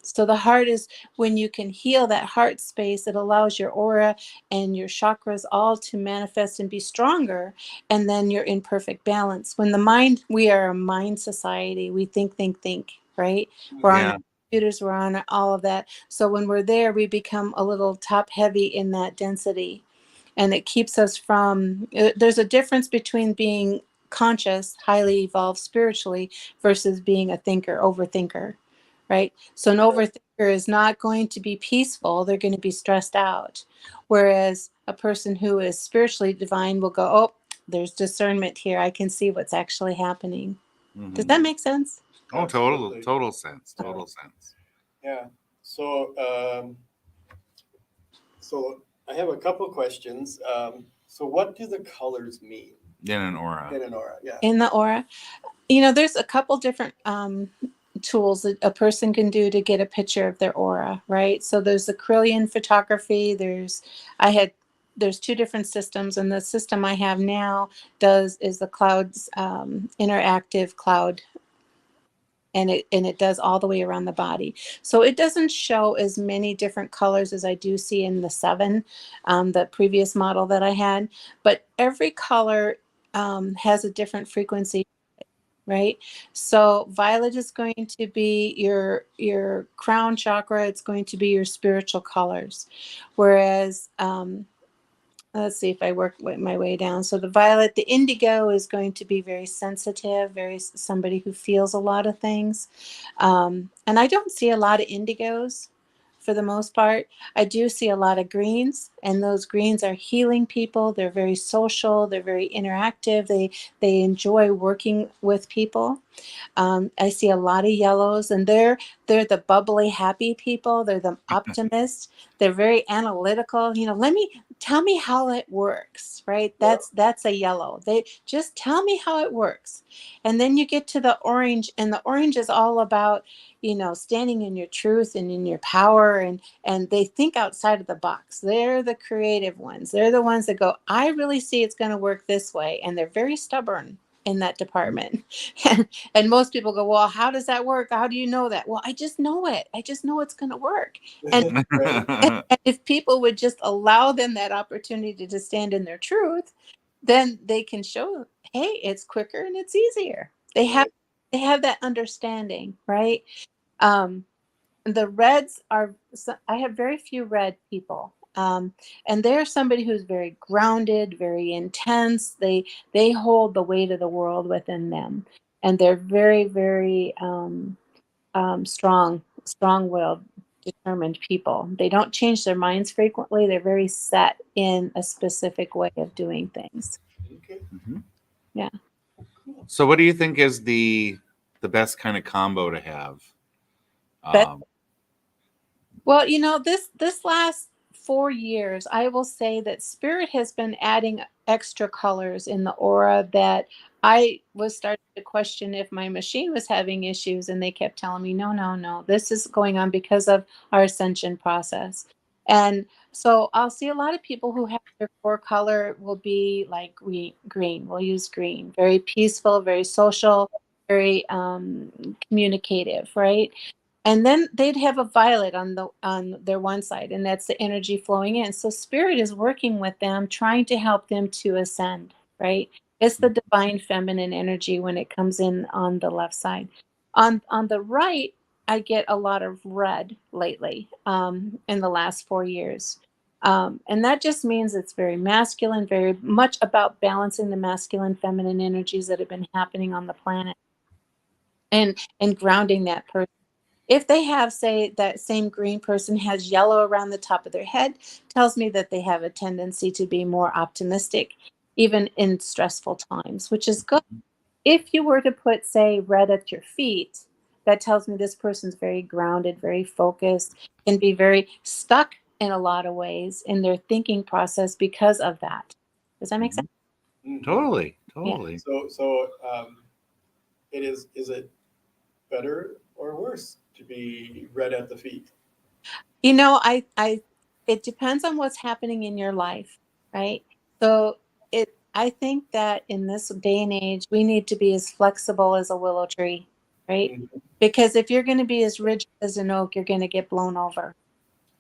So the heart is when you can heal that heart space, it allows your aura and your chakras all to manifest and be stronger. And then you're in perfect balance. When the mind, we are a mind society. We think, right? We're on our Yeah. computers, we're on all of that. So when we're there, we become a little top heavy in that density. And it keeps us from, there's a difference between being conscious, highly evolved spiritually versus being a overthinker, right? So an overthinker is not going to be peaceful. They're going to be stressed out. Whereas a person who is spiritually divine will go, "Oh, there's discernment here. I can see what's actually happening." Does that Mhm. make sense? Oh, total, absolutely. total sense. Yeah. Total sense. Yeah. So, so I have a couple of questions. So what do the colors mean In an aura. in an aura? Yeah. In the aura, there's a couple different tools that a person can do to get a picture of their aura, right? So there's the Acrylian photography. There's two different systems, and the system I have now is the clouds interactive cloud and it does all the way around the body. So it doesn't show as many different colors as I do see in the 7, the previous model that I had. But every color has a different frequency, right? So violet is going to be your crown chakra. It's going to be your spiritual colors, whereas let's see if I work my way down. So the violet, the indigo is going to be very sensitive, very somebody who feels a lot of things. And I don't see a lot of indigos for the most part. I do see a lot of greens, and those greens are healing people. They're very social. They're very interactive. They enjoy working with people. I see a lot of yellows, and they're the bubbly, happy people. They're the optimists. They're very analytical. Tell me how it works, right? That's a yellow. They just tell me how it works. And then you get to the orange, and the orange is all about, standing in your truth and in your power, and they think outside of the box. They're the creative ones. They're the ones that go, I really see it's going to work this way. And they're very stubborn in that department. And most people go, well, how does that work? How do you know that? Well, I just know it. I just know it's going to work. And, and if people would just allow them that opportunity to stand in their truth, then they can show, hey, it's quicker and it's easier. They have that understanding, right? The reds are, I have very few red people. And they're somebody who's very grounded, very intense. They hold the weight of the world within them, and they're very, very strong-willed, determined people. They don't change their minds frequently. They're very set in a specific way of doing things. Okay. Yeah. So, what do you think is the best kind of combo to have? Well, this last 4 years, I will say that Spirit has been adding extra colors in the aura that I was starting to question if my machine was having issues, and they kept telling me, no, this is going on because of our ascension process. And so I'll see a lot of people who have their core color will be like green. We'll use green, very peaceful, very social, very communicative, right? And then they'd have a violet on their one side, and that's the energy flowing in. So Spirit is working with them, trying to help them to ascend, right? It's the divine feminine energy when it comes in on the left side. On the right, I get a lot of red lately in the last 4 years. And that just means it's very masculine, very much about balancing the masculine feminine energies that have been happening on the planet, and grounding that person. If they have, say, that same green person has yellow around the top of their head, tells me that they have a tendency to be more optimistic, even in stressful times, which is good. If you were to put, say, red at your feet, that tells me this person's very grounded, very focused, can be very stuck in a lot of ways in their thinking process because of that. Does that make sense? Totally. So is it better or worse to be red at the feet? It depends on what's happening in your life, right? So I think that in this day and age, we need to be as flexible as a willow tree, right? Mm-hmm. Because if you're going to be as rigid as an oak, you're going to get blown over.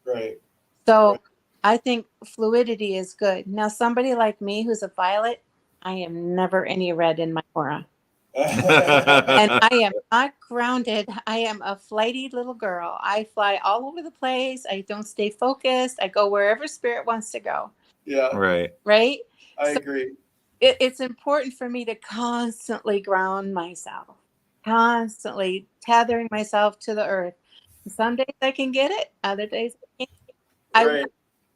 Right. So I think fluidity is good. Now, somebody like me who's a violet, I am never any red in my aura. And I am not grounded. I am a flighty little girl. I fly all over the place. I don't stay focused. I go wherever Spirit wants to go. Yeah. Right. I agree. It's important for me to constantly ground myself, constantly tethering myself to the earth. Some days I can get it. Other days I can't.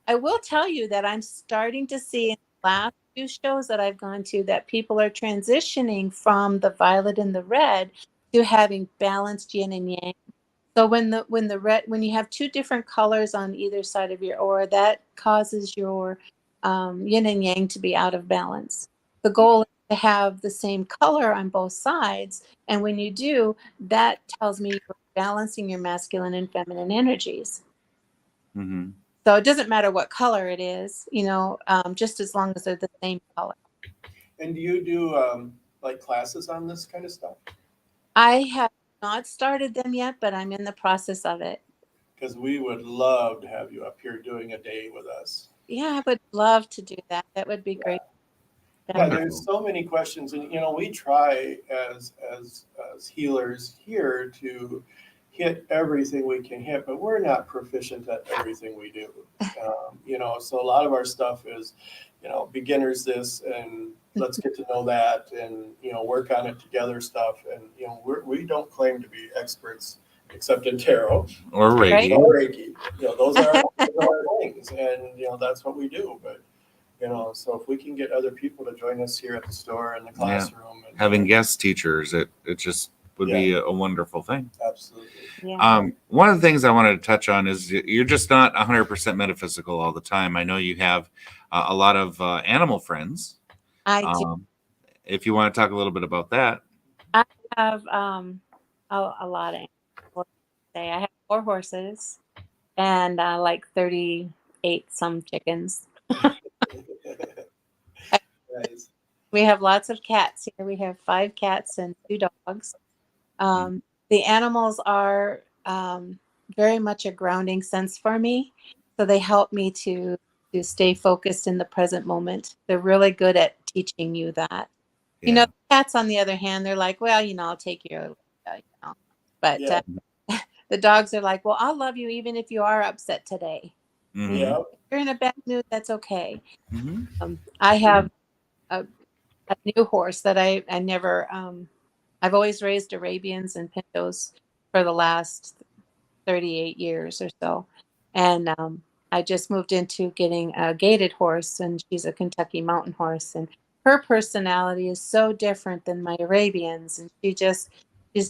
I will tell you that I'm starting to see in the last few shows that I've gone to that people are transitioning from the violet and the red to having balanced yin and yang. So when you have two different colors on either side of your aura, that causes your yin and yang to be out of balance. The goal is to have the same color on both sides, and when you do, that tells me you're balancing your masculine and feminine energies. Mm-hmm. So it doesn't matter what color it is, just as long as they're the same color. And do you do like classes on this kind of stuff? I have not started them yet, but I'm in the process of it. Because we would love to have you up here doing a day with us. Yeah, I would love to do that. That would be great. Yeah, there's so many questions, and we try as healers here to hit everything we can hit, but we're not proficient at everything we do. So a lot of our stuff is, beginners this, and let's get to know that, and work on it together stuff, and we don't claim to be experts except in tarot Or Reiki. or Reiki. Those are our things, and that's what we do, but. So if we can get other people to join us here at the store in the classroom, and having guest teachers, it just would be a wonderful thing. Absolutely. Yeah. One of the things I wanted to touch on is you're just not 100% metaphysical all the time. I know you have a lot of animal friends. I do. If you want to talk a little bit about that. I have a lot of animals. I have 4 horses and like 38 some chickens. Nice. We have lots of cats here. We have 5 cats and 2 dogs. The animals are very much a grounding sense for me. So they help me to stay focused in the present moment. They're really good at teaching you that. Yeah. Cats, on the other hand, they're like, well, I'll take you, But the dogs are like, well, I'll love you even if you are upset today. Mhm. Yeah. If you're in a bad mood, that's okay. Mhm. I have a new horse that I never, I've always raised Arabians and Pintos for the last 38 years or so. And I just moved into getting a gaited horse, and she's a Kentucky mountain horse. And her personality is so different than my Arabians. And she's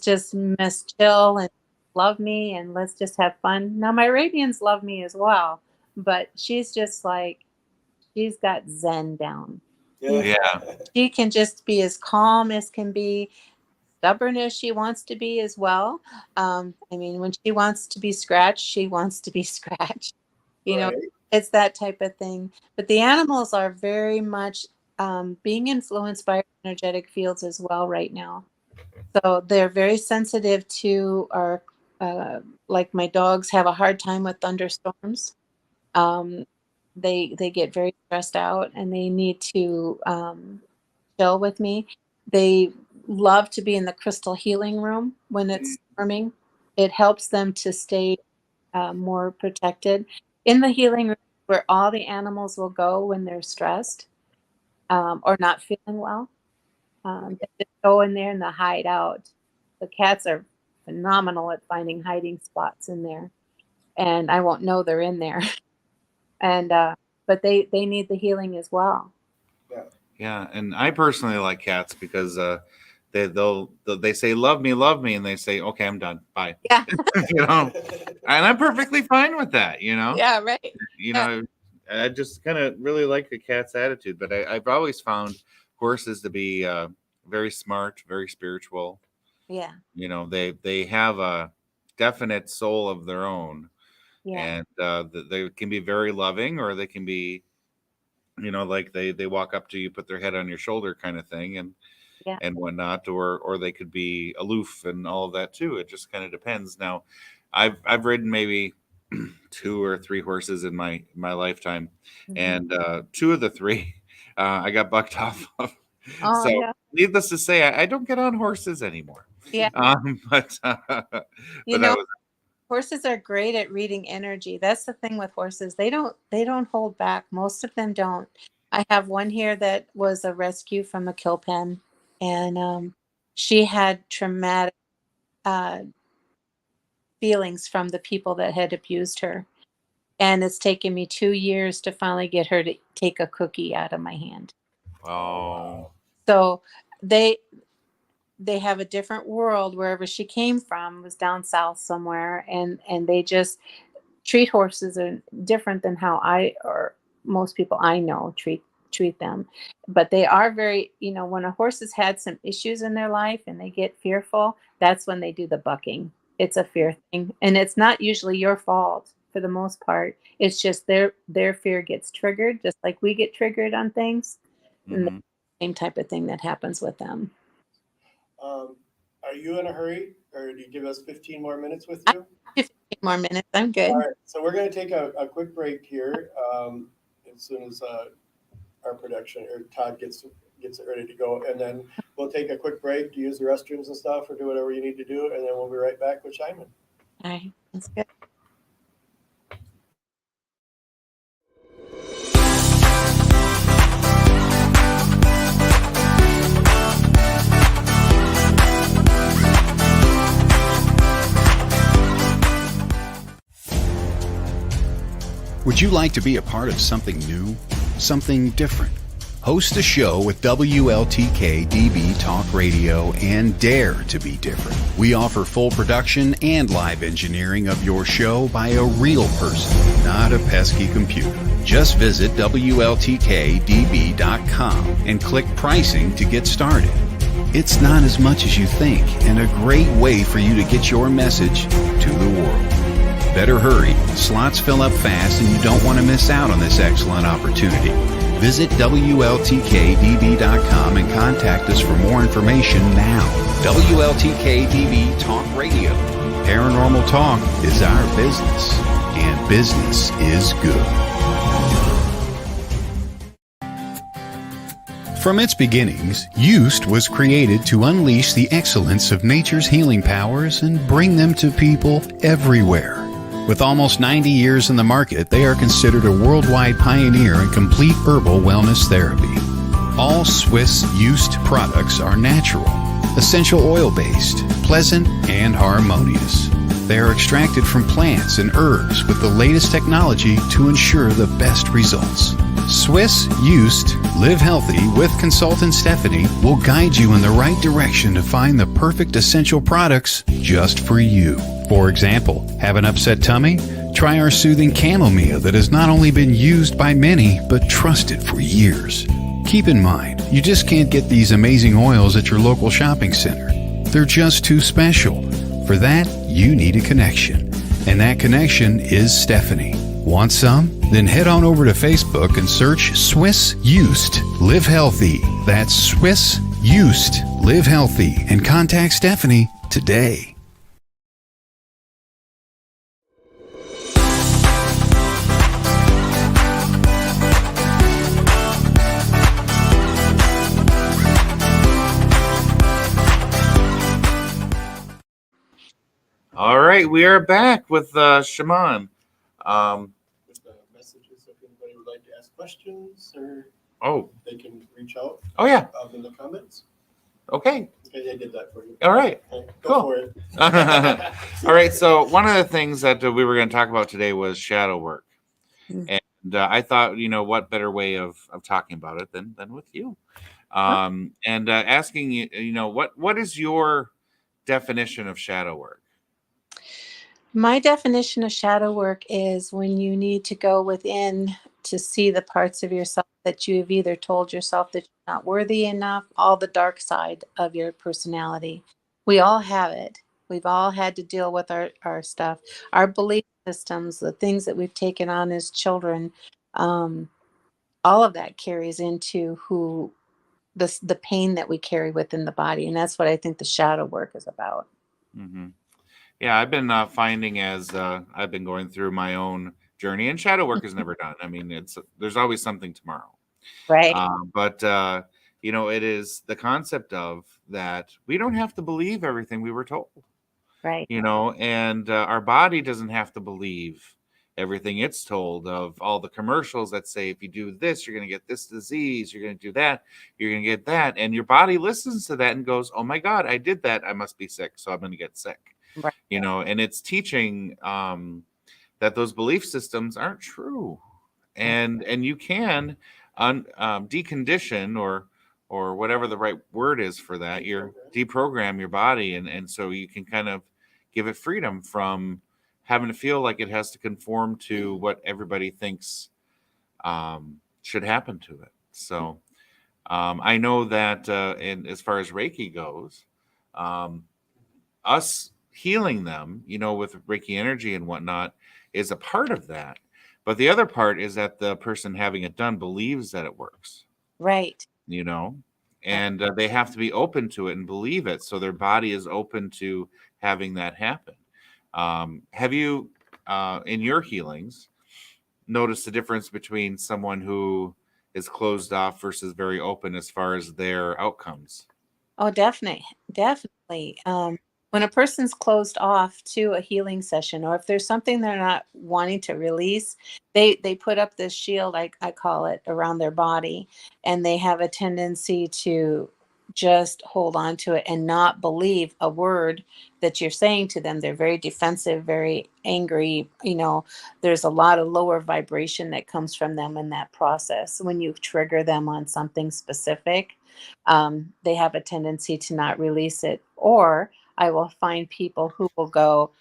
just Miss Chill and love me and let's just have fun. Now, my Arabians love me as well, but she's just like, she's got Zen down. Yeah. She can just be as calm as can be, stubborn as she wants to be as well. When she wants to be scratched, she wants to be scratched. Right. It's that type of thing. But the animals are very much being influenced by our energetic fields as well right now. So they're very sensitive to our, like my dogs have a hard time with thunderstorms. They get very stressed out and they need to chill with me. They love to be in the crystal healing room when it's storming. It helps them to stay more protected. In the healing room, where all the animals will go when they're stressed or not feeling well, they just go in there and they hide out. The cats are phenomenal at finding hiding spots in there, and I won't know they're in there. And but they need the healing as well. Yeah, and I personally like cats because they say love me, and they say okay, I'm done, bye. Yeah. And I'm perfectly fine with that. Yeah, right. I just kind of really like the cat's attitude, but I've always found horses to be very smart, very spiritual. Yeah. They have a definite soul of their own, Yeah. and they can be very loving, or they can be, like they walk up to you, put their head on your shoulder, kind of thing, and whatnot, or they could be aloof and all of that too. It just kind of depends. Now, I've ridden maybe 2 or 3 horses in my lifetime, and 2 of the 3 I got bucked off of. Oh, So yeah. needless to say, I don't get on horses anymore. Yeah. But Horses are great at reading energy. That's the thing with horses. They don't hold back. Most of them don't. I have one here that was a rescue from a kill pen, and she had traumatic feelings from the people that had abused her. And it's taken me 2 years to finally get her to take a cookie out of my hand. oh, So they have a different world. Wherever she came from was down south somewhere, and they just treat horses are different than how I or most people I know treat them. But they are very, when a horse has had some issues in their life and they get fearful, that's when they do the bucking. It's a fear thing, and it's not usually your fault for the most part. It's just their fear gets triggered, just like we get triggered on things. And the same type of thing that happens with them. Are you in a hurry, or do you give us 15 more minutes with I you? 15 more minutes. I'm good. All right, so we're going to take a quick break here as soon as our production or Todd gets it ready to go, and then we'll take a quick break to use the restrooms and stuff or do whatever you need to do, and then we'll be right back with Simon. All right. That's good. Would you like to be a part of something new, something different? Host a show with WLTK-DB Talk Radio and dare to be different. We offer full production and live engineering of your show by a real person, not a pesky computer. Just visit WLTK-DB.com and click pricing to get started. It's not as much as you think and a great way for you to get your message to the world. Better hurry. Slots fill up fast and you don't want to miss out on this excellent opportunity. Visit WLTK-DB.com and contact us for more information now. WLTK-DB Talk Radio. Paranormal talk is our business, and business is good. From its beginnings, Used was created to unleash the excellence of nature's healing powers and bring them to people everywhere. With almost 90 years in the market, they are considered a worldwide pioneer in complete herbal wellness therapy. All Swiss Used products are natural, essential oil-based, pleasant, and harmonious. They are extracted from plants and herbs with the latest technology to ensure the best results. Swiss Used Live Healthy with consultant Stephanie will guide you in the right direction to find the perfect essential products just for you. For example, have an upset tummy? Try our soothing chamomile that has not only been used by many, but trusted for years. Keep in mind, you just can't get these amazing oils at your local shopping center. They're just too special. For that, you need a connection. And that connection is Stephanie. Want some? Then head on over to Facebook and search Swiss Used Live Healthy. That's Swiss Used Live Healthy and contact Stephanie today. All right, we are back with Shaman. With the messages, if anybody would like to ask questions or they can reach out yeah. in the comments. Okay. Okay, I did that for you. All right. Okay, Cool. go for it. All right. So one of the things that we were going to talk about today was shadow work. And I thought, what better way of talking about it than with you. And asking you, what is your definition of shadow work? My definition of shadow work is when you need to go within to see the parts of yourself that you've either told yourself that you're not worthy enough, all the dark side of your personality. We all have it. We've all had to deal with our stuff, our belief systems, the things that we've taken on as children. All of that carries into the pain that we carry within the body. And that's what I think the shadow work is about. Mm-hmm. Yeah, I've been finding as I've been going through my own journey, and shadow work is never done. I mean, there's always something tomorrow. Right. But it is the concept of that we don't have to believe everything we were told. Right. And our body doesn't have to believe everything it's told of all the commercials that say, if you do this, you're going to get this disease, you're going to do that, you're going to get that. And your body listens to that and goes, oh my God, I did that. I must be sick. So I'm going to get sick. Right. And it's teaching that those belief systems aren't true. And you can decondition or whatever the right word is for that, deprogram your body. And so you can kind of give it freedom from having to feel like it has to conform to what everybody thinks should happen to it. So I know that as far as Reiki goes, us healing them, with Reiki energy and whatnot is a part of that. But the other part is that the person having it done believes that it works. Right. and they have to be open to it and believe it, so their body is open to having that happen. Have you, in your healings, noticed the difference between someone who is closed off versus very open as far as their outcomes? Oh, definitely, definitely. When a person's closed off to a healing session, or if there's something they're not wanting to release, they put up this shield, I call it, around their body, and they have a tendency to just hold on to it and not believe a word that you're saying to them. They're very defensive, very angry. There's a lot of lower vibration that comes from them in that process when you trigger them on something specific. They have a tendency to not release it. Or I will find people who will go,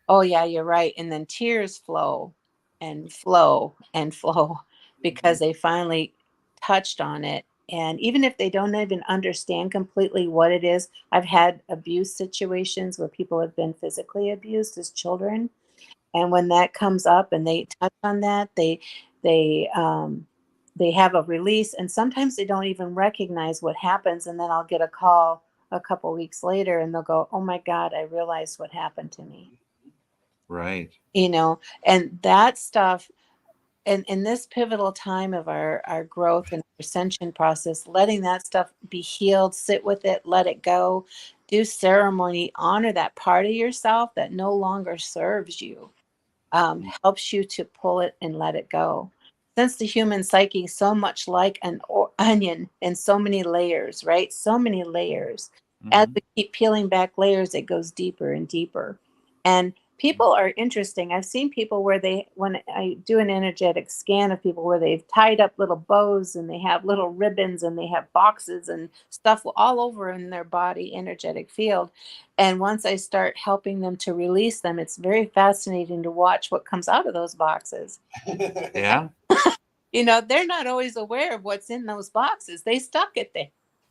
"Oh, yeah, you're right." And then tears flow and flow and flow because they finally touched on it. And even if they don't even understand completely what it is, I've had abuse situations where people have been physically abused as children, and when that comes up and they touch on that, they they have a release, and sometimes they don't even recognize what happens, and then I'll get a call a couple weeks later and they'll go, "Oh my God, I realized what happened to me." Right. And that stuff, and in this pivotal time of our growth and ascension process, letting that stuff be healed, sit with it, let it go, do ceremony, honor that part of yourself that no longer serves you, helps you to pull it and let it go. Since the human psyche is so much like an onion in so many layers, right? So many layers. As Mhm. we keep peeling back layers, it goes deeper and deeper. And people are interesting. I've seen people where when I do an energetic scan of people, where they've tied up little bows and they have little ribbons and they have boxes and stuff all over in their body energetic field. And once I start helping them to release them, it's very fascinating to watch what comes out of those boxes. Yeah. They're not always aware of what's in those boxes. They stuck it there.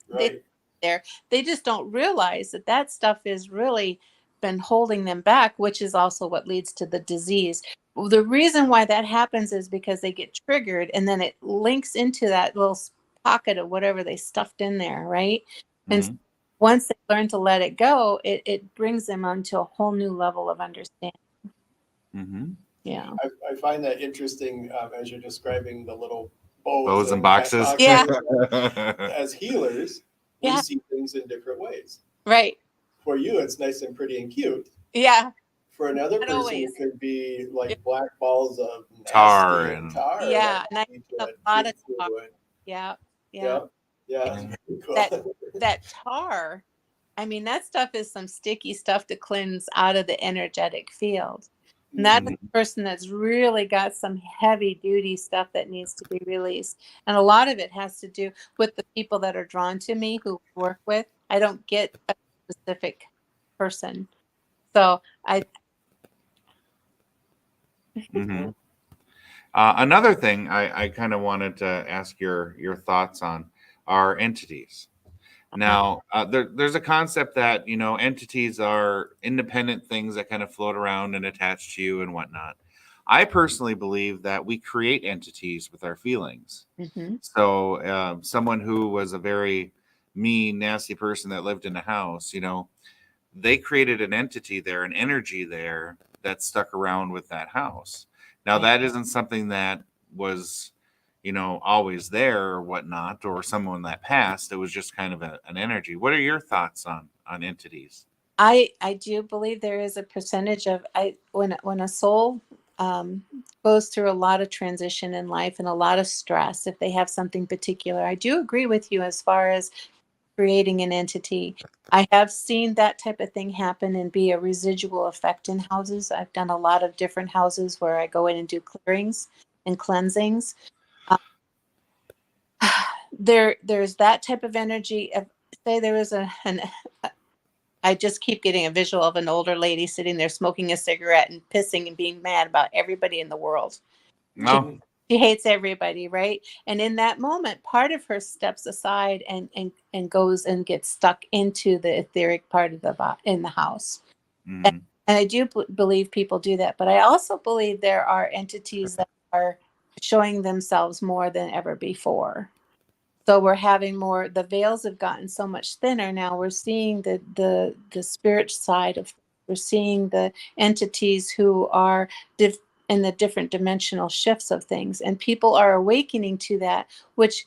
They Right. there. They just don't realize that stuff is really been holding them back, which is also what leads to the disease. Well, the reason why that happens is because they get triggered, and then it links into that little pocket of whatever they stuffed in there, right? And Mhm. once they learn to let it go, it brings them onto a whole new level of understanding. Mhm. Yeah. I find that interesting as you're describing the little bows Bows and hat boxes. Yeah. As healers, we Yeah. see things in different ways. Right. For you, it's nice and pretty and cute. Yeah. For another Not person, always. it could be like black balls of Tar nasty and and tar. Yeah. And I Need a to lot dig of tar. through it. Yeah. Yeah. Yeah, yeah, Mhm. it's pretty That cool. that tar, I mean, that stuff is some sticky stuff to cleanse out of the energetic field. And that's Mhm. a person that's really got some heavy duty stuff that needs to be released. And a lot of it has to do with the people that are drawn to me who I work with. I don't get a specific person. So Mhm. Another thing I kind of wanted to ask your thoughts on are entities. Now, there's a concept that entities are independent things that kind of float around and attach to you and whatnot. I personally believe that we create entities with our feelings. Mhm. So, someone who was a very mean, nasty person that lived in a house, they created an entity there, an energy there that stuck around with that house. Now, Right. that isn't something that was, always there or whatnot, or someone that passed. It was just kind of an energy. What are your thoughts on entities? I do believe there is a percentage of when a soul goes through a lot of transition in life and a lot of stress, if they have something particular. I do agree with you as far as creating an entity. I have seen that type of thing happen and be a residual effect in houses. I've done a lot of different houses where I go in and do clearings and cleansings. Uh, there's that type of energy. Say there was an I just keep getting a visual of an older lady sitting there smoking a cigarette and pissing and being mad about everybody in the world. She No. she hates everybody, right? And in that moment, part of her steps aside and goes and gets stuck into the etheric part of in the house. And, Mm-hmm. and I do believe people do that, but I also believe there are entities that are showing themselves more than ever before. So we're having more, the veils have gotten so much thinner now. We're seeing the spirit side of, we're seeing the entities who are in the different dimensional shifts of things, and people are awakening to that, which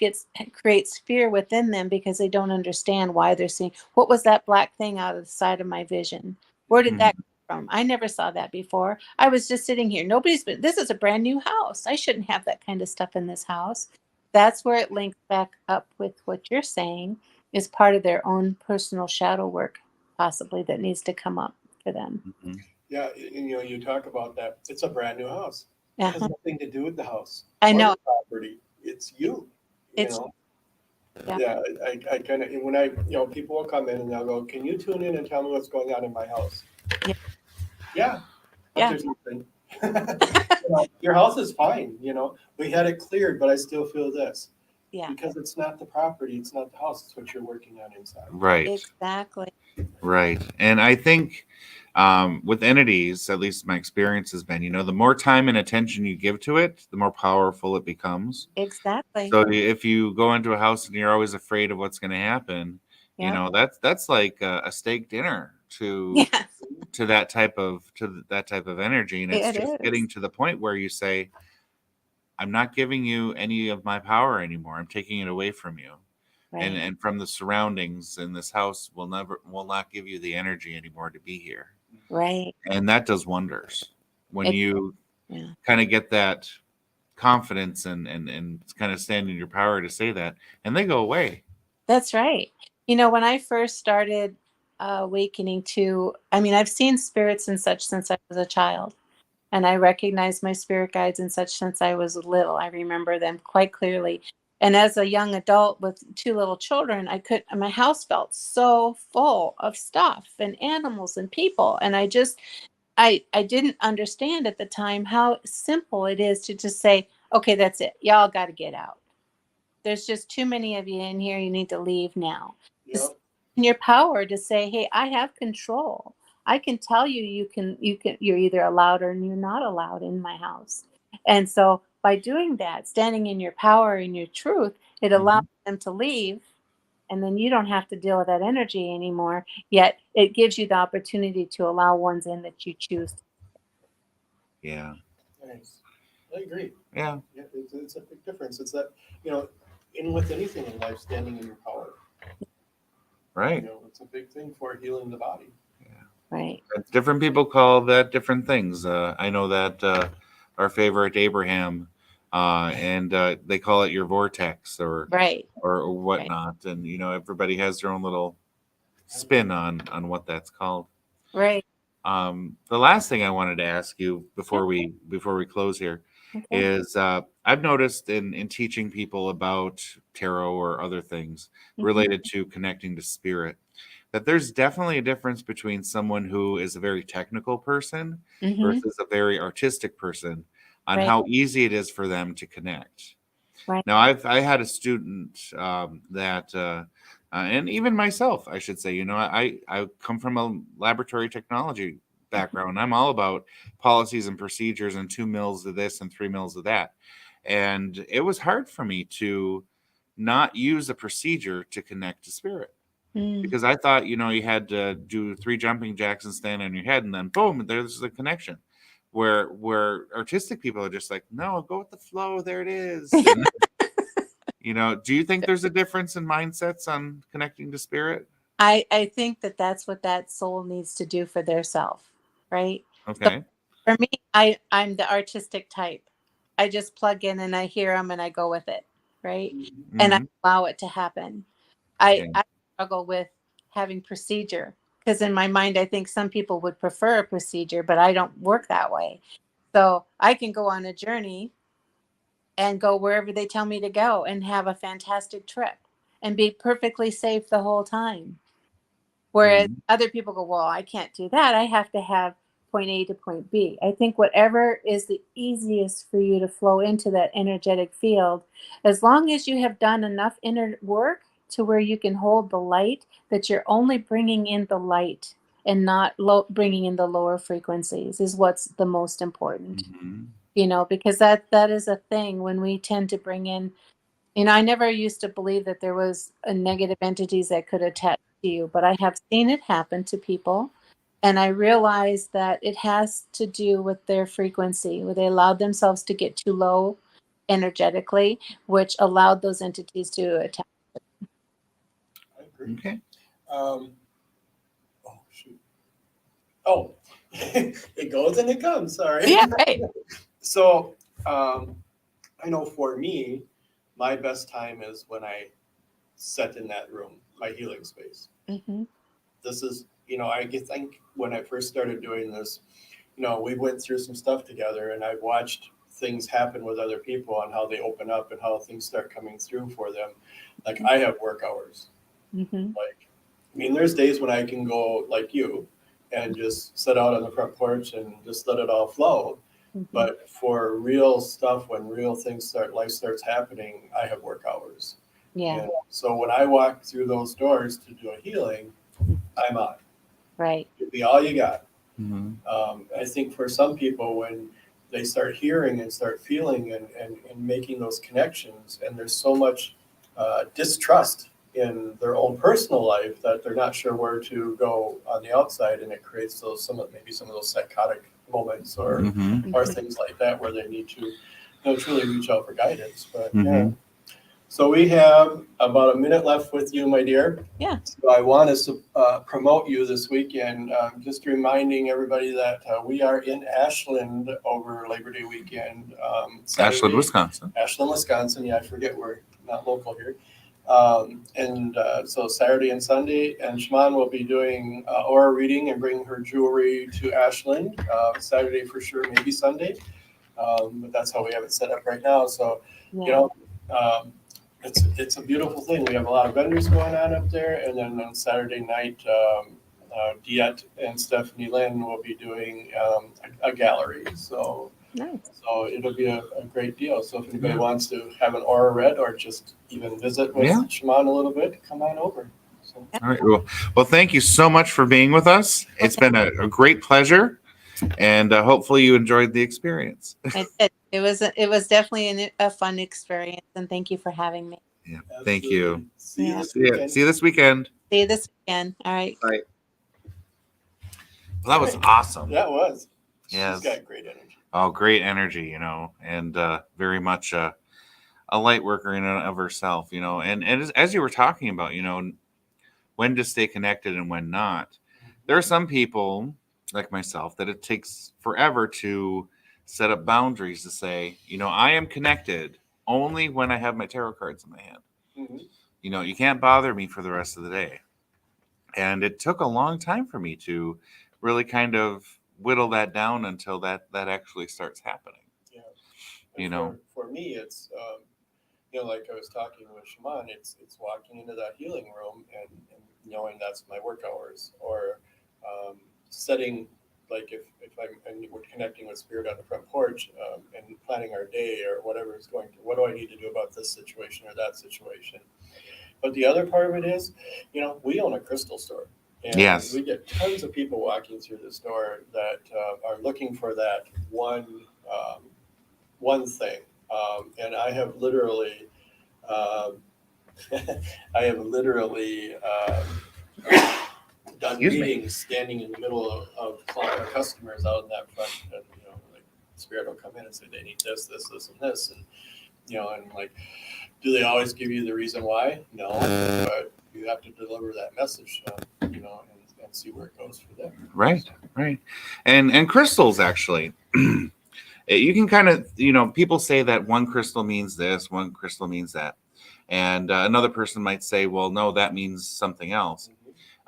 creates fear within them because they don't understand why they're seeing, what was that black thing out of the side of my vision? Where did that come from? I never saw that before. I was just sitting here. This is a brand new house. I shouldn't have that kind of stuff in this house. That's where it links back up with what you're saying is part of their own personal shadow work, possibly, that needs to come up for them. Mhm. Yeah, you talk about that. It's a brand new house. It has nothing to do with the house. I or know. the property. It's you. It's, know. yeah. Yeah, I kind of, when people will come in and they'll go, "Can you tune in and tell me what's going on in my house?" Yeah. Yeah. But Yeah. there's nothing. Your house is fine. We had it cleared, but I still feel this. Yeah. Because it's not the property, it's not the house, it's what you're working on inside. Right. Exactly. Right. And I think with entities, at least my experience has been, the more time and attention you give to it, the more powerful it becomes. Exactly. So if you go into a house and you're always afraid of what's going to happen, Yeah. that's like a steak dinner to Yes. to that type of energy, and it's It just is. getting to the point where you say, I'm not giving you any of my power anymore. I'm taking it away from you. Right. And from the surroundings in this house will not give you the energy anymore to be here. Right. And that does wonders when you Yeah. kind of get that confidence and kind of stand in your power to say that, and they go away. That's right. When I first started awakening to, I've seen spirits and such since I was a child. And I recognized my spirit guides and such since I was little. I remember them quite clearly. And as a young adult with 2 little children, my house felt so full of stuff and animals and people. And I didn't understand at the time how simple it is to just say, okay, that's it. Y'all got to get out. There's just too many of you in here. You need to leave now. Yep. In your power to say, hey, I have control. I can tell you you're either allowed or you're not allowed in my house. And so by doing that, standing in your power and your truth, it allows them to leave, and then you don't have to deal with that energy anymore. Yet it gives you the opportunity to allow ones in that you choose. Yeah. Nice. I agree. Yeah. Yeah, it's a big difference. It's that, in with anything in life, standing in your power. Right. It's a big thing for healing the body. Right. Different people call that different things. I know that our favorite Abraham, and they call it your vortex or Right. or whatnot, and everybody has their own little spin on what that's called. Right. The last thing I wanted to ask you before we close here is I've noticed in teaching people about tarot or other things related to connecting to spirit, that there's definitely a difference between someone who is a very technical person versus a very artistic person on how easy it is for them to connect. Right. Now, I had a student that, and even myself, I should say, I come from a laboratory technology background. I'm all about policies and procedures and 2 mils of this and 3 mils of that. And it was hard for me to not use a procedure to connect to spirit. Because I thought, you had to do 3 jumping jacks and stand on your head, and then boom, there's the connection. Where artistic people are just like, no, go with the flow. There it is. And, do you think there's a difference in mindsets on connecting to spirit? I think that's what that soul needs to do for their self, right? Okay. So for me, I'm the artistic type. I just plug in and I hear them and I go with it, right? And I allow it to happen. I struggle with having procedure because in my mind, I think some people would prefer a procedure, but I don't work that way. So I can go on a journey and go wherever they tell me to go and have a fantastic trip and be perfectly safe the whole time. Whereas other people go, well, I can't do that. I have to have point A to point B. I think whatever is the easiest for you to flow into that energetic field, as long as you have done enough inner work to where you can hold the light, that you're only bringing in the light and not bringing in the lower frequencies is what's the most important. Because that is a thing when we tend to bring in I never used to believe that there was a negative entities that could attach to you, but I have seen it happen to people. And I realized that it has to do with their frequency, where they allowed themselves to get too low energetically, which allowed those entities to attack. I agree. Okay. Oh, shoot. Oh, it goes and it comes. Sorry. Yeah, right. So I know for me, my best time is when I sit in that room, my healing space. Mm-hmm. This is, I think when I first started doing this, we went through some stuff together, and I've watched things happen with other people and how they open up and how things start coming through for them. Like, I have work hours. Mm-hmm. There's days when I can go like you and just sit out on the front porch and just let it all flow. Mm-hmm. But for real stuff, when real things life starts happening, I have work hours. Yeah. And so when I walk through those doors to do a healing, I'm on. Right. Give me all you got. Mm-hmm. I think for some people, when they start hearing and start feeling and making those connections, and there's so much distrust in their own personal life that they're not sure where to go on the outside, and it creates some of those psychotic moments or Mm-hmm. or things like that where they need to truly reach out for guidance. But Mm-hmm. So we have about a minute left with you, my dear. Yeah. So I want to promote you this weekend. Just reminding everybody that we are in Ashland over Labor Day weekend. Saturday, Ashland, Wisconsin. Ashland, Wisconsin. Yeah, I forget we're not local here. So Saturday and Sunday, and Shimon will be doing aura reading and bringing her jewelry to Ashland. Saturday for sure, maybe Sunday. But that's how we have it set up right now. So, Yeah. it's a beautiful thing. We have a lot of vendors going on up there, and then on Saturday night, Diet and Stephanie Lynn will be doing a gallery. So Nice. it'll be a great deal. So if anybody wants to have an aura read or just even visit with Yeah. Shimon a little bit, come on over. So, All right. Well, thank you so much for being with us. It's been a great pleasure, and hopefully you enjoyed the experience. I did. It was definitely a fun experience, and thank you for having me. Yeah. Thank you. absolutely. See you Yeah. this See you, weekend. see you this weekend. See you this weekend. All right. Well, that was awesome. Yeah, it was. Yes. She's got great energy. Oh, great energy, and very much a light worker in and of herself, and as you were talking about, when to stay connected and when not. There are some people like myself that it takes forever to set up boundaries to say, I am connected only when I have my tarot cards in my hand. Mhm. You can't bother me for the rest of the day. And it took a long time for me to really kind of whittle that down until that actually starts happening. And for me, it's like I was talking with Shimon, it's walking into that healing room and knowing that's my work hours, or setting, like if we're connecting with spirit on the front porch and planning our day or whatever is going to, what do I need to do about this situation or that situation. But the other part of it is, we own a crystal store. And Yes. we get tons of people walking through the store that are looking for that one thing. And I have literally, done Excuse me. readings standing in the middle of our customers out in that front, and like spirit will come in and say they need this, this, this, and this, and and like, do they always give you the reason why? No, but you have to deliver that message, and see where it goes for them. Right. And crystals, actually, you can kind of, people say that one crystal means this, one crystal means that. And another person might say, well, no, that means something else.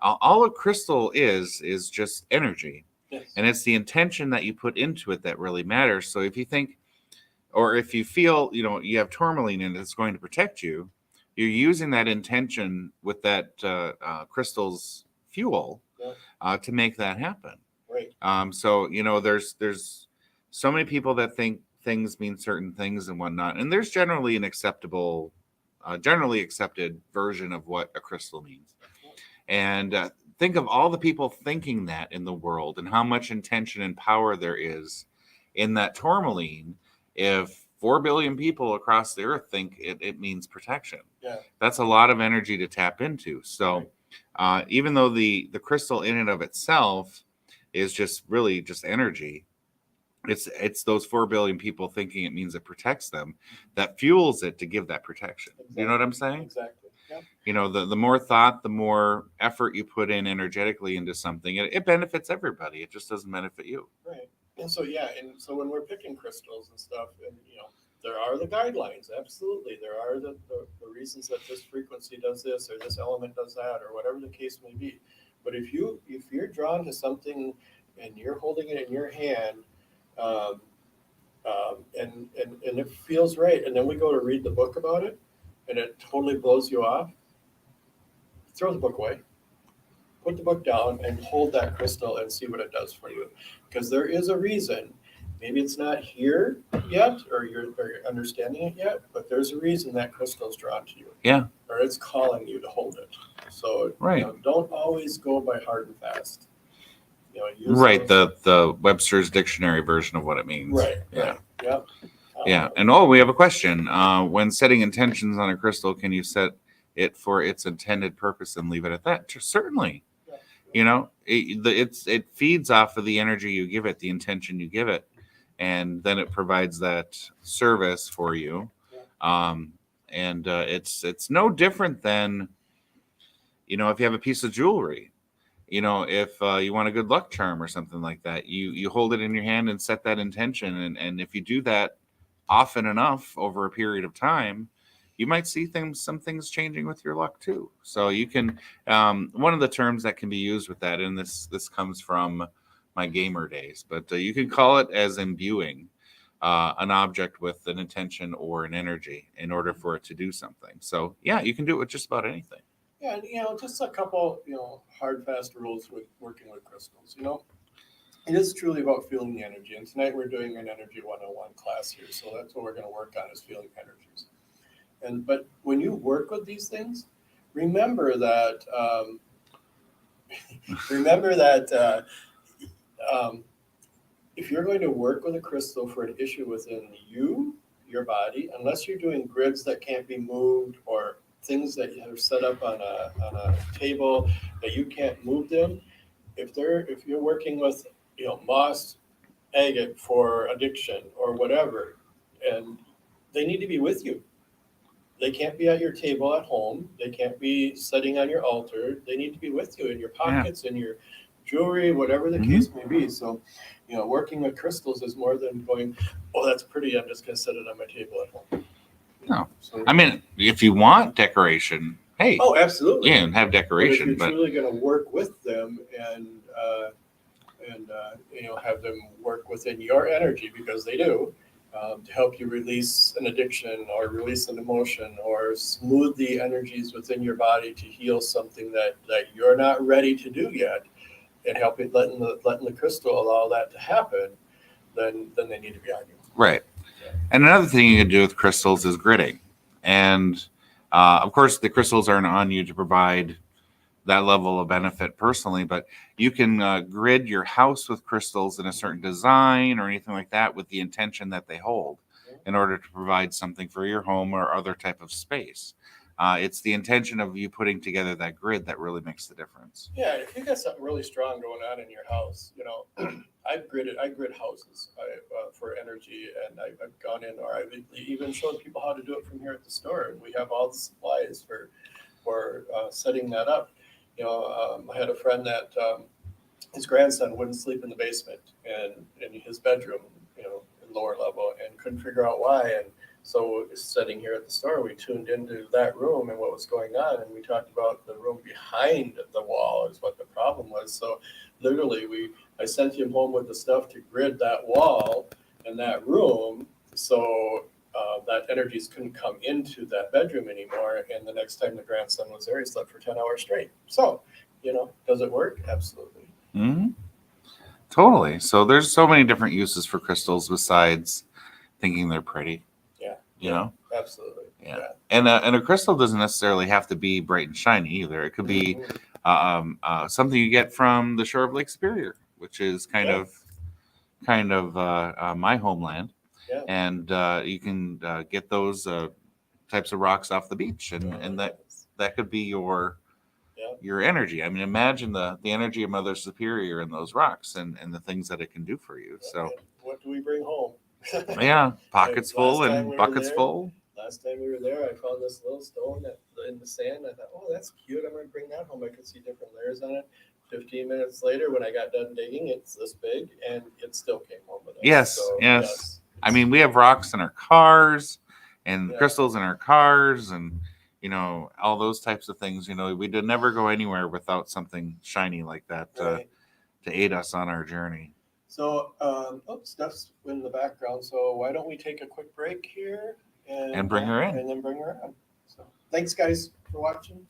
All a crystal is just energy. Yes. And it's the intention that you put into it that really matters. So if you think, or if you feel, you have tourmaline and it's going to protect you, you're using that intention with that crystal's fuel to make that happen. Right. So, there's so many people that think things mean certain things and whatnot. And there's generally an generally accepted version of what a crystal means. And think of all the people thinking that in the world and how much intention and power there is in that tourmaline. If 4 billion people across the earth think it means protection. Yeah. That's a lot of energy to tap into. So even though the crystal in and of itself is just really just energy, it's those 4 billion people thinking it means it protects them that fuels it to give that protection. Exactly. You know what I'm saying? Exactly. Yeah. You know, the more thought, the more effort you put in energetically into something, it benefits everybody. It just doesn't benefit you. Right. And so, when we're picking crystals and stuff, and, there are the guidelines. Absolutely. There are the reasons that this frequency does this or this element does that or whatever the case may be. But if you're drawn to something and you're holding it in your hand, and it feels right, and then we go to read the book about it, and it totally blows you off, throw the book away. Put the book down and hold that crystal and see what it does for you. Because there is a reason. Maybe it's not here yet, or you're understanding it yet, but there's a reason that crystal's drawn to you. Yeah. Or it's calling you to hold it. So Right. Don't always go by hard and fast. Use Right. those- The Webster's dictionary version of what it means. Right. Yeah. Right. Yep. Yeah. And we have a question. When setting intentions on a crystal, can you set it for its intended purpose and leave it at that? Certainly. Yeah. You know, it feeds off of the energy you give it, the intention you give it, and then it provides that service for you. It's no different than, if you have a piece of jewelry, if you want a good luck charm or something like that, you hold it in your hand and set that intention, and if you do that often enough over a period of time, you might see some things changing with your luck too. So you can, one of the terms that can be used with that, and this comes from my gamer days, but you can call it as imbuing an object with an intention or an energy in order for it to do something. So yeah, you can do it with just about anything. Yeah, and just a couple, hard, fast rules with working with crystals. It is truly about feeling the energy. And tonight we're doing an energy 101 class here, so that's what we're going to work on, is feeling energies. But when you work with these things, remember that if you're going to work with a crystal for an issue within your body, unless you're doing grids that can't be moved or things that are set up on a table that you can't move them, if you're working with moss agate for addiction or whatever, and they need to be with you. They can't be at your table at home. They can't be sitting on your altar. They need to be with you in your pockets, in your jewelry, whatever the case may be. So, working with crystals is more than going, oh, that's pretty, I'm just going to set it on my table at home. No. So, I mean, if you want decoration, hey. Oh, absolutely. Yeah, and have decoration. But if you're truly going to work with them and have them work within your energy, because they do, to help you release an addiction or release an emotion or smooth the energies within your body to heal something that you're not ready to do yet, and help it letting the crystal allow that to happen, then they need to be on you. Right. And another thing you can do with crystals is gridding. And of course, the crystals aren't on you to provide that level of benefit personally, but you can grid your house with crystals in a certain design or anything like that with the intention that they hold in order to provide something for your home or other type of space. It's the intention of you putting together that grid that really makes the difference. Yeah, if you got something really strong going on in your house, I grid houses for energy, and I've gone in, or I've even shown people how to do it from here at the store. And we have all the supplies for setting that up. I had a friend that his grandson wouldn't sleep in the basement and in his bedroom, in lower level, and couldn't figure out why. And so sitting here at the store, we tuned into that room and what was going on, and we talked about the room behind the wall is what the problem was. So literally, I sent him home with the stuff to grid that wall and that room, so that energies couldn't come into that bedroom anymore. And the next time the grandson was there, he slept for 10 hours straight. So, does it work? Absolutely. Mm-hmm. Totally. So there's so many different uses for crystals besides thinking they're pretty. Yeah. Absolutely. Yeah. And a crystal doesn't necessarily have to be bright and shiny either. It could be something you get from the shore of Lake Superior, which is kind of my homeland. Yeah. and you can get those types of rocks off the beach, and that could be your energy. I mean, imagine the energy of Mother Superior in those rocks, and the things that it can do for you. So, what do we bring home? yeah, pockets full Last time and we were buckets there- full. Last time we were there, I found this little stone in the sand. I thought, oh, that's cute. I'm going to bring that home. I could see different layers on it. 15 minutes later, when I got done digging, it's this big, and it still came home with us. Yes, So, yes. I mean, we have rocks in our cars and Yeah. crystals in our cars, and all those types of things. We did never go anywhere without something shiny like that Right. to aid us on our journey. So, Steph's in the background. So why don't we take a quick break here And bring her in. and then bring her on. So, thanks, guys, for watching.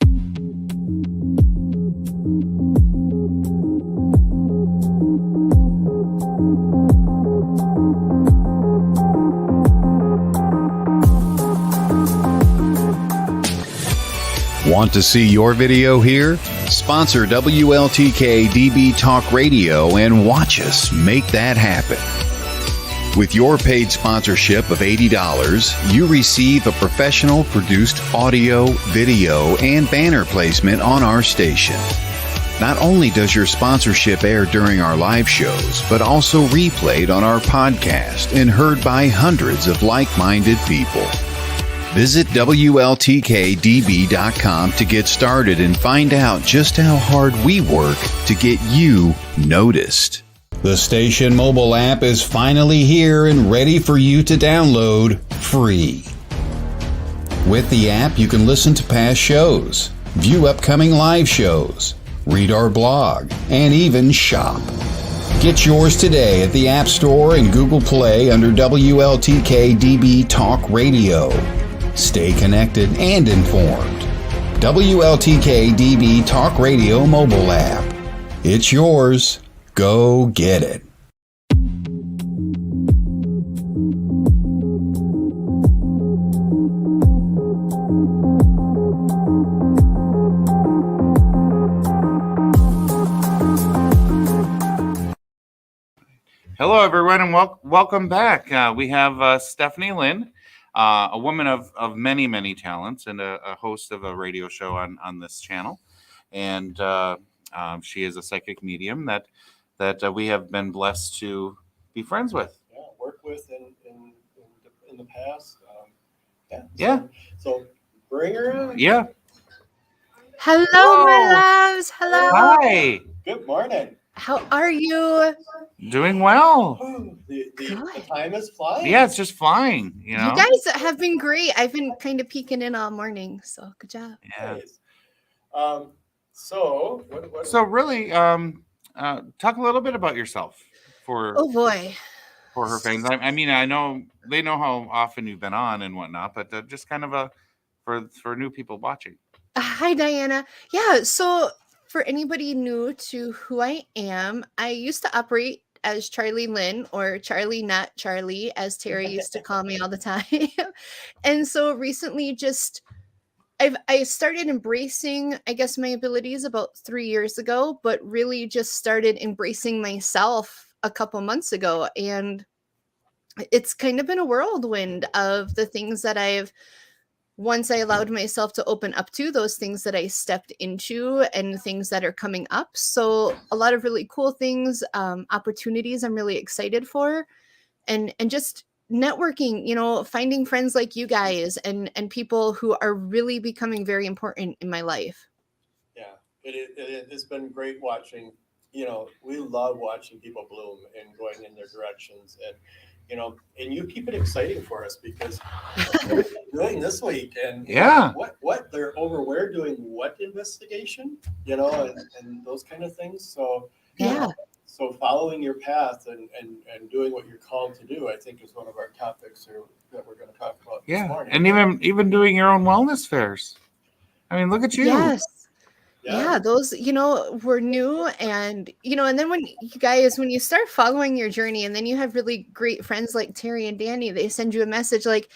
Want to see your video here? Sponsor WLTK-DB Talk Radio and watch us make that happen. With your paid sponsorship of $80, you receive a professional produced audio, video, and banner placement on our station. Not only does your sponsorship air during our live shows, but also replayed on our podcast and heard by hundreds of like-minded people. Visit WLTK-DB.com to get started and find out just how hard we work to get you noticed. The station mobile app is finally here and ready for you to download free. With the app, you can listen to past shows, view upcoming live shows, read our blog, and even shop. Get yours today at the App Store and Google Play under WLTK-DB Talk Radio. Stay connected and informed. WLTK-DB Talk Radio mobile app. It's yours. Go get it. Hello, everyone, and welcome back. We have Stephanie Lynn, a woman of many, many talents, and a host of a radio show on this channel. And she is a psychic medium that we have been blessed to be friends with. Yeah, work with in the past. Yeah. So bring her on. Yeah. Hello, my loves. Hello. Hi. Good morning. How are you? Doing well. Ooh, the Good. time is flying. Yeah, it's just flying. You know. You guys have been great. I've been kind of peeking in all morning, so good job. Yeah. Nice. So what? So really, talk a little bit about yourself for Oh boy. her fans. I mean, I know they know how often you've been on and whatnot, but just kind of for new people watching. Hi, Diana. Yeah, so for anybody new to who I am, I used to operate as Charlie Lynn, or Charlie Not Charlie, as Terry used to call me all the time. And so recently I started embracing, I guess, my abilities about 3 years ago, but really just started embracing myself a couple months ago. And it's kind of been a whirlwind of the things that once I allowed myself to open up to, those things that I stepped into and things that are coming up. So a lot of really cool things, opportunities I'm really excited for, and just networking, finding friends like you guys and people who are really becoming very important in my life. Yeah, it's been great watching. We love watching people bloom and going in their directions, and and you keep it exciting for us because doing this week and Yeah. what they're over where doing what investigation, and those kind of things. So Yeah. So following your path and doing what you're called to do, I think, is one of our topics that we're going to talk about this Yeah, morning. and even doing your own wellness fairs. I mean, look at you. Yes. Yeah, those, were new. And, and then when you start following your journey, and then you have really great friends like Terry and Danny, they send you a message like,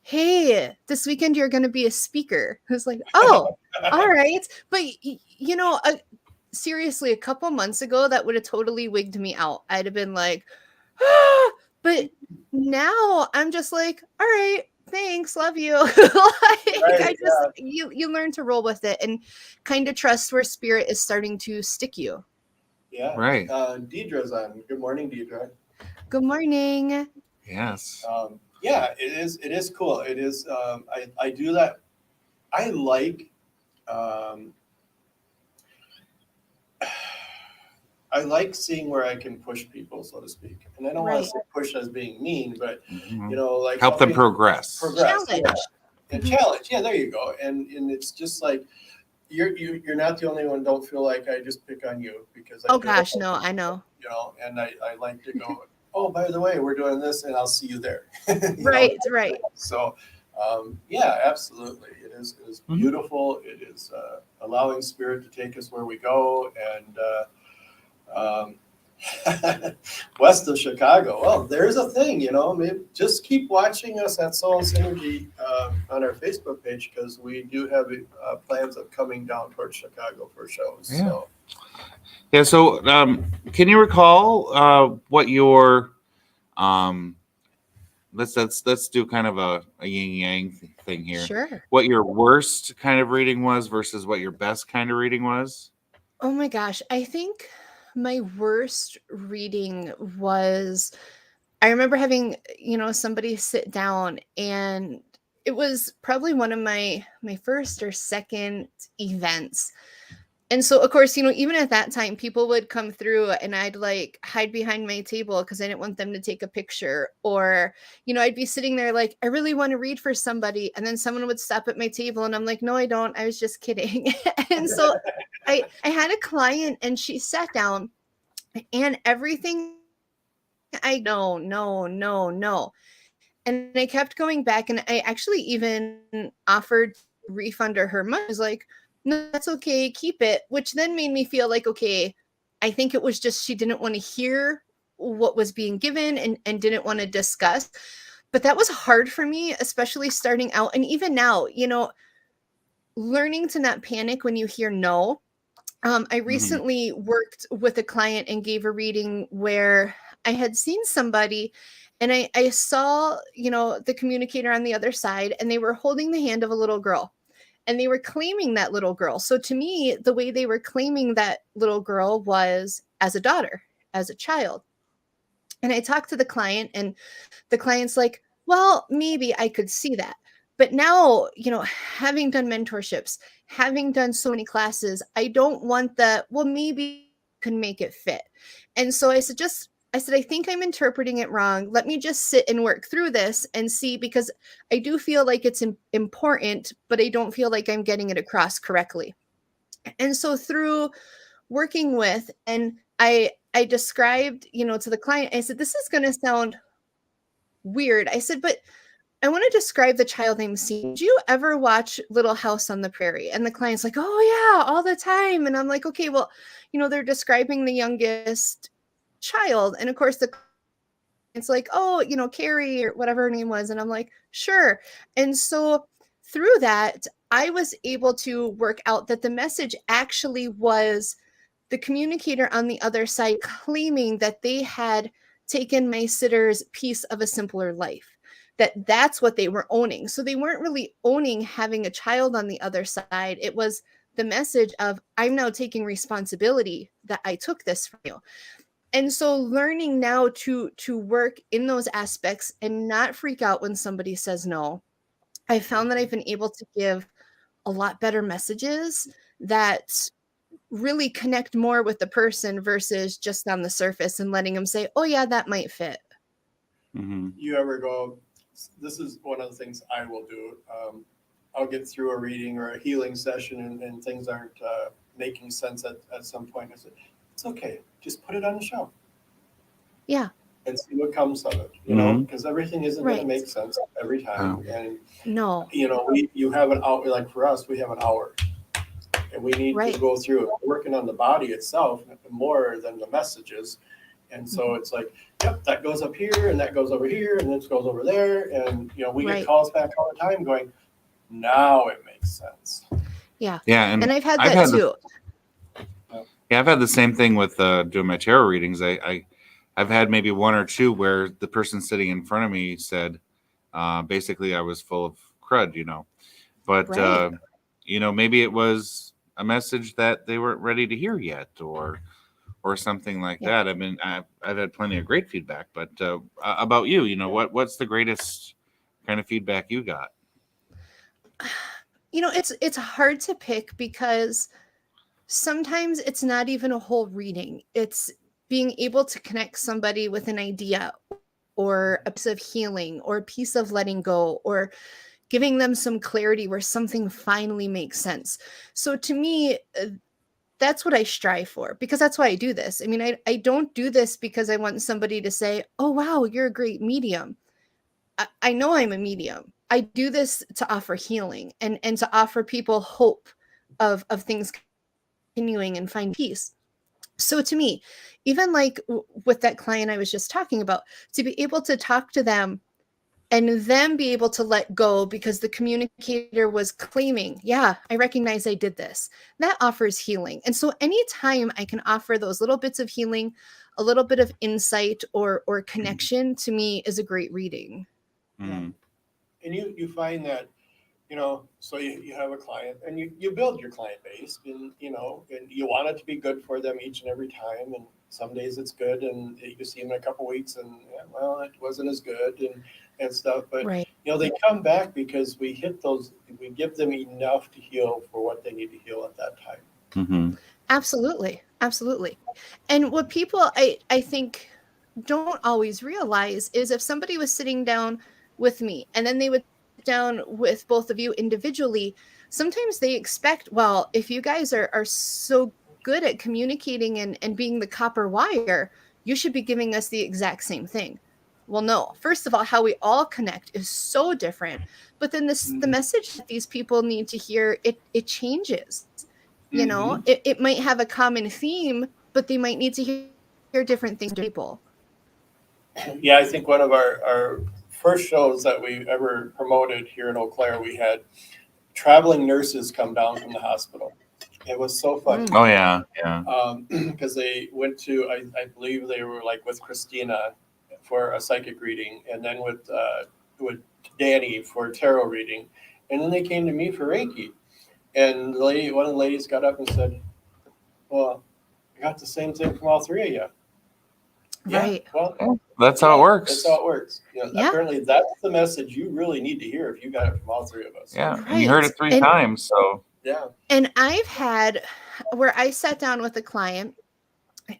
hey, this weekend you're going to be a speaker. It's like, oh, all right. But, seriously, a couple months ago, that would have totally wigged me out. I'd have been like, But now I'm just like, all right, thanks, love you. I just you learn to roll with it and kind of trust where spirit is starting to stick you. Yeah. Right. Deidre's on. Good morning, Deidre. Good morning. Yes. Yeah, it is cool. It is. I do that. I like. I like seeing where I can push people, so to speak. And I don't want to say push as being mean, but like help them progress. Challenge. Yeah. And challenge. Yeah, there you go. And it's just like you're not the only one. Don't feel like I just pick on you because I gosh, no, I know. And I like to go, oh, by the way, we're doing this and I'll see you there. Right. So yeah, absolutely. It is beautiful. It is allowing spirit to take us where we go. And west of Chicago. Well, there's a thing, maybe just keep watching us at Soul Synergy on our Facebook page, because we do have plans of coming down towards Chicago for shows. Yeah. So can you recall what your let's do kind of a yin yang thing here. Sure. What your worst kind of reading was versus what your best kind of reading was? Oh my gosh, I think my worst reading was, I remember having, somebody sit down, and it was probably one of my first or second events. And so, of course, even at that time, people would come through and I'd like hide behind my table because I didn't want them to take a picture. Or, I'd be sitting there like, I really want to read for somebody. And then someone would stop at my table and I'm like, no, I don't. I was just kidding. And so I had a client and she sat down, and everything no. And I kept going back, and I actually even offered to refund her money. I was like, no, that's okay, keep it, which then made me feel like, okay, I think it was just she didn't want to hear what was being given and didn't want to discuss. But that was hard for me, especially starting out. And even now, learning to not panic when you hear no. I recently worked with a client and gave a reading where I had seen somebody, and I saw, the communicator on the other side, and they were holding the hand of a little girl. And they were claiming that little girl. So to me, the way they were claiming that little girl was as a daughter, as a child. And I talked to the client, and the client's like, well, maybe I could see that. But now, having done mentorships, having done so many classes, I don't want that, well, maybe I can make it fit. And so I said, I think I'm interpreting it wrong. Let me just sit and work through this and see, because I do feel like it's important, but I don't feel like I'm getting it across correctly. And so through working with, and I described, to the client, I said, this is going to sound weird. I said, but I want to describe the child I'm seeing. Did you ever watch Little House on the Prairie? And the client's like, oh yeah, all the time. And I'm like, okay, well, they're describing the youngest child. And of course it's like, oh, Carrie or whatever her name was. And I'm like, sure. And so through that, I was able to work out that the message actually was the communicator on the other side claiming that they had taken my sitter's piece of a simpler life, that's what they were owning. So they weren't really owning having a child on the other side. It was the message of, I'm now taking responsibility that I took this from you. And so learning now to work in those aspects and not freak out when somebody says no, I found that I've been able to give a lot better messages that really connect more with the person versus just on the surface and letting them say, oh yeah, that might fit. You ever go, this is one of the things I will do. I'll get through a reading or a healing session and things aren't making sense at some point. I said, it's okay. Just put it on the shelf. Yeah. And see what comes of it, because everything isn't going to make sense every time. And, you have an hour, like for us, we have an hour. And we need to go through it. We're working on the body itself more than the messages. And so it's like, yep, that goes up here and that goes over here and this goes over there. And, we get calls back all the time going, now it makes sense. Yeah. Yeah. And I've had that too. Yeah, I've had the same thing with doing my tarot readings. I I've had maybe one or two where the person sitting in front of me said, basically, I was full of crud, but Right. maybe it was a message that they weren't ready to hear yet, or something like Yeah. that. I mean, I've had plenty of great feedback, but about you, what's the greatest kind of feedback you got? It's hard to pick because sometimes it's not even a whole reading. It's being able to connect somebody with an idea or a piece of healing or a piece of letting go or giving them some clarity where something finally makes sense. So to me, that's what I strive for, because that's why I do this. I mean, I don't do this because I want somebody to say, oh, wow, you're a great medium. I know I'm a medium. I do this to offer healing and to offer people hope of things continuing and find peace. So to me, even like with that client I was just talking about, to be able to talk to them and then be able to let go because the communicator was claiming, yeah, I recognize I did this. That offers healing. And so anytime I can offer those little bits of healing, a little bit of insight or connection, to me is a great reading. Mm. And you find that, so you have a client and you build your client base, and you want it to be good for them each and every time. And some days it's good and you see them in a couple weeks and, well, it wasn't as good and stuff. But, Right. they come back because we give them enough to heal for what they need to heal at that time. Mm-hmm. Absolutely. Absolutely. And what people, I think, don't always realize is if somebody was sitting down with me and then they would sit down with both of you individually, sometimes they expect, well, if you guys are so good at communicating and being the copper wire, you should be giving us the exact same thing. Well, no. First of all, how we all connect is so different. But then the message that these people need to hear, it changes. Mhm. It might have a common theme, but they might need to hear different things from people. Yeah, I think one of our first shows that we ever promoted here in Eau Claire, we had traveling nurses come down from the hospital. It was so funny. Oh yeah, yeah. Because they went to, I believe they were like with Christina for a psychic reading, and then with Danny for tarot reading, and then they came to me for Reiki. And one of the ladies got up and said, "Well, I got the same thing from all three of you." Right. Yeah, well, That's how it works. That's how it works. Yeah. Apparently, that's the message you really need to hear if you got it from all three of us. Yeah, and you heard it Right. 3 times, so Yeah. And I've had where I sat down with a client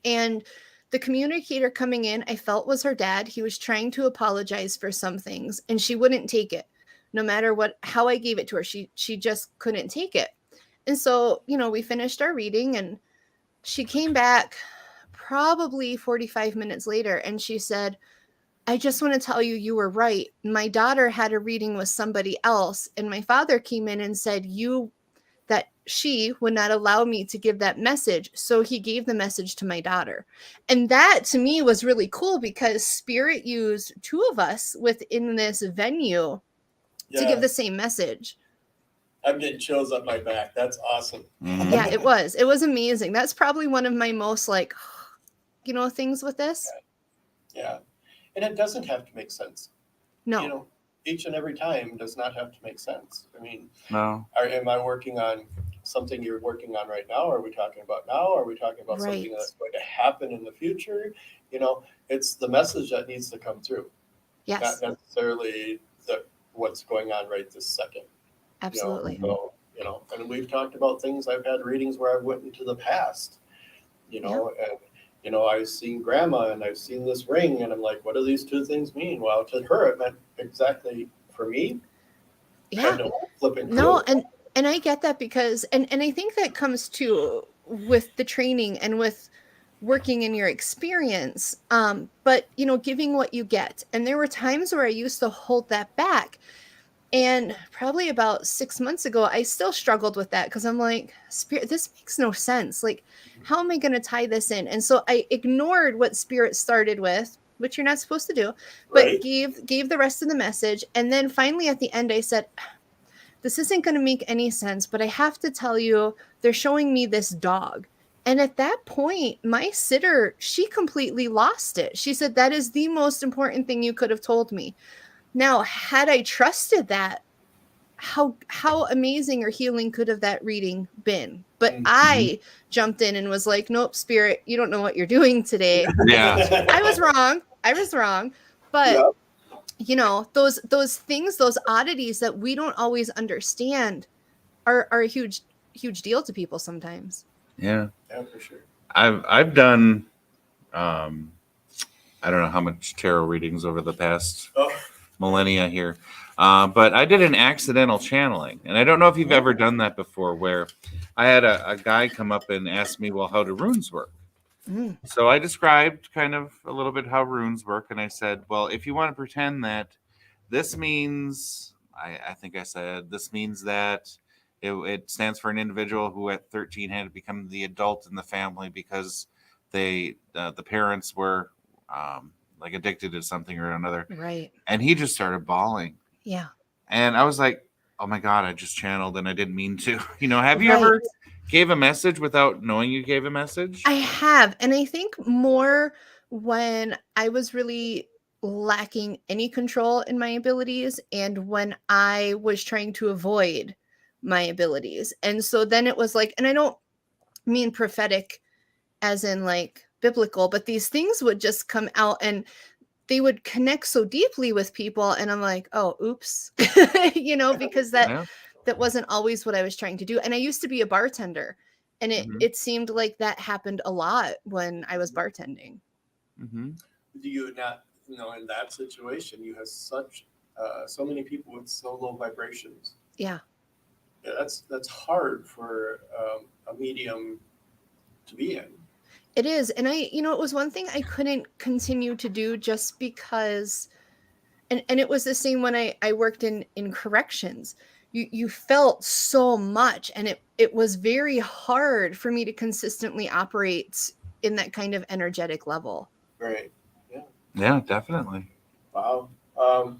and the communicator coming in, I felt was her dad. He was trying to apologize for some things and she wouldn't take it. No matter how I gave it to her, she just couldn't take it. And so, we finished our reading and she came back probably 45 minutes later and she said, I just want to tell you, you were right. My daughter had a reading with somebody else and my father came in and said that she would not allow me to give that message. So he gave the message to my daughter. And that to me was really cool because Spirit used two of us within this venue to give the same message. I'm getting chills up my back. That's awesome. Mhm. Yeah, it was. It was amazing. That's probably one of my most things with this. Yeah. And it doesn't have to make sense. No. Each and every time does not have to make sense. I mean, No. am I working on something you're working on right now? Are we talking about now? Are we talking about something Right. that's going to happen in the future? It's the message that needs to come through. Yes, Not necessarily what's going on right this second. absolutely. So, and we've talked about things. I've had readings where I went into the past, and, I've seen grandma and I've seen this ring and I'm like, what do these two things mean? Well, to her, it meant exactly for me. Yeah. Kind of flipping. No, and I get that because, and I think that comes too with the training and with working in your experience. But giving what you get. And there were times where I used to hold that back. And probably about 6 months ago, I still struggled with that because I'm like, Spirit, this makes no sense. Like, how am I going to tie this in? And so I ignored what Spirit started with, which you're not supposed to do, but Right. gave the rest of the message. And then finally at the end, I said, this isn't going to make any sense, but I have to tell you, they're showing me this dog. And at that point, my sitter, she completely lost it. She said, that is the most important thing you could have told me. Now, had I trusted that, how amazing or healing could have that reading been? But I jumped in and was like, nope, spirit, you don't know what you're doing today. Yeah. I was wrong. But Yep. you know, those things, those oddities that we don't always understand are a huge deal to people sometimes. Yeah. Yeah, for sure. I've done I don't know how much tarot readings over the past Oh, millennia here. But I did an accidental channeling. And I don't know if you've ever done that before, where I had a guy come up and ask me, well, how do runes work? Mm. So I described kind of a little bit how runes work. And I said, well, if you want to pretend that this means, I think I said, this means that it stands for an individual who at 13 had to become the adult in the family because the parents were like addicted to something or another. Right. And he just started bawling. Yeah. And I was like, oh my God, I just channeled and I didn't mean to. Have you Right. ever gave a message without knowing you gave a message? I have. And I think more when I was really lacking any control in my abilities and when I was trying to avoid my abilities. And so then it was like, and I don't mean prophetic as in like biblical, but these things would just come out and they would connect so deeply with people. And I'm like, oh, oops, because Yeah. that wasn't always what I was trying to do. And I used to be a bartender. And Mhm. it seemed like that happened a lot when I was bartending. Mm-hmm. do you not, in that situation, you have such so many people with so low vibrations. Yeah. Yeah, that's hard for a medium to be in. It is. And it was one thing I couldn't continue to do just because, and it was the same when I worked in corrections. You felt so much and it was very hard for me to consistently operate in that kind of energetic level. Right. Yeah, definitely. Wow. Where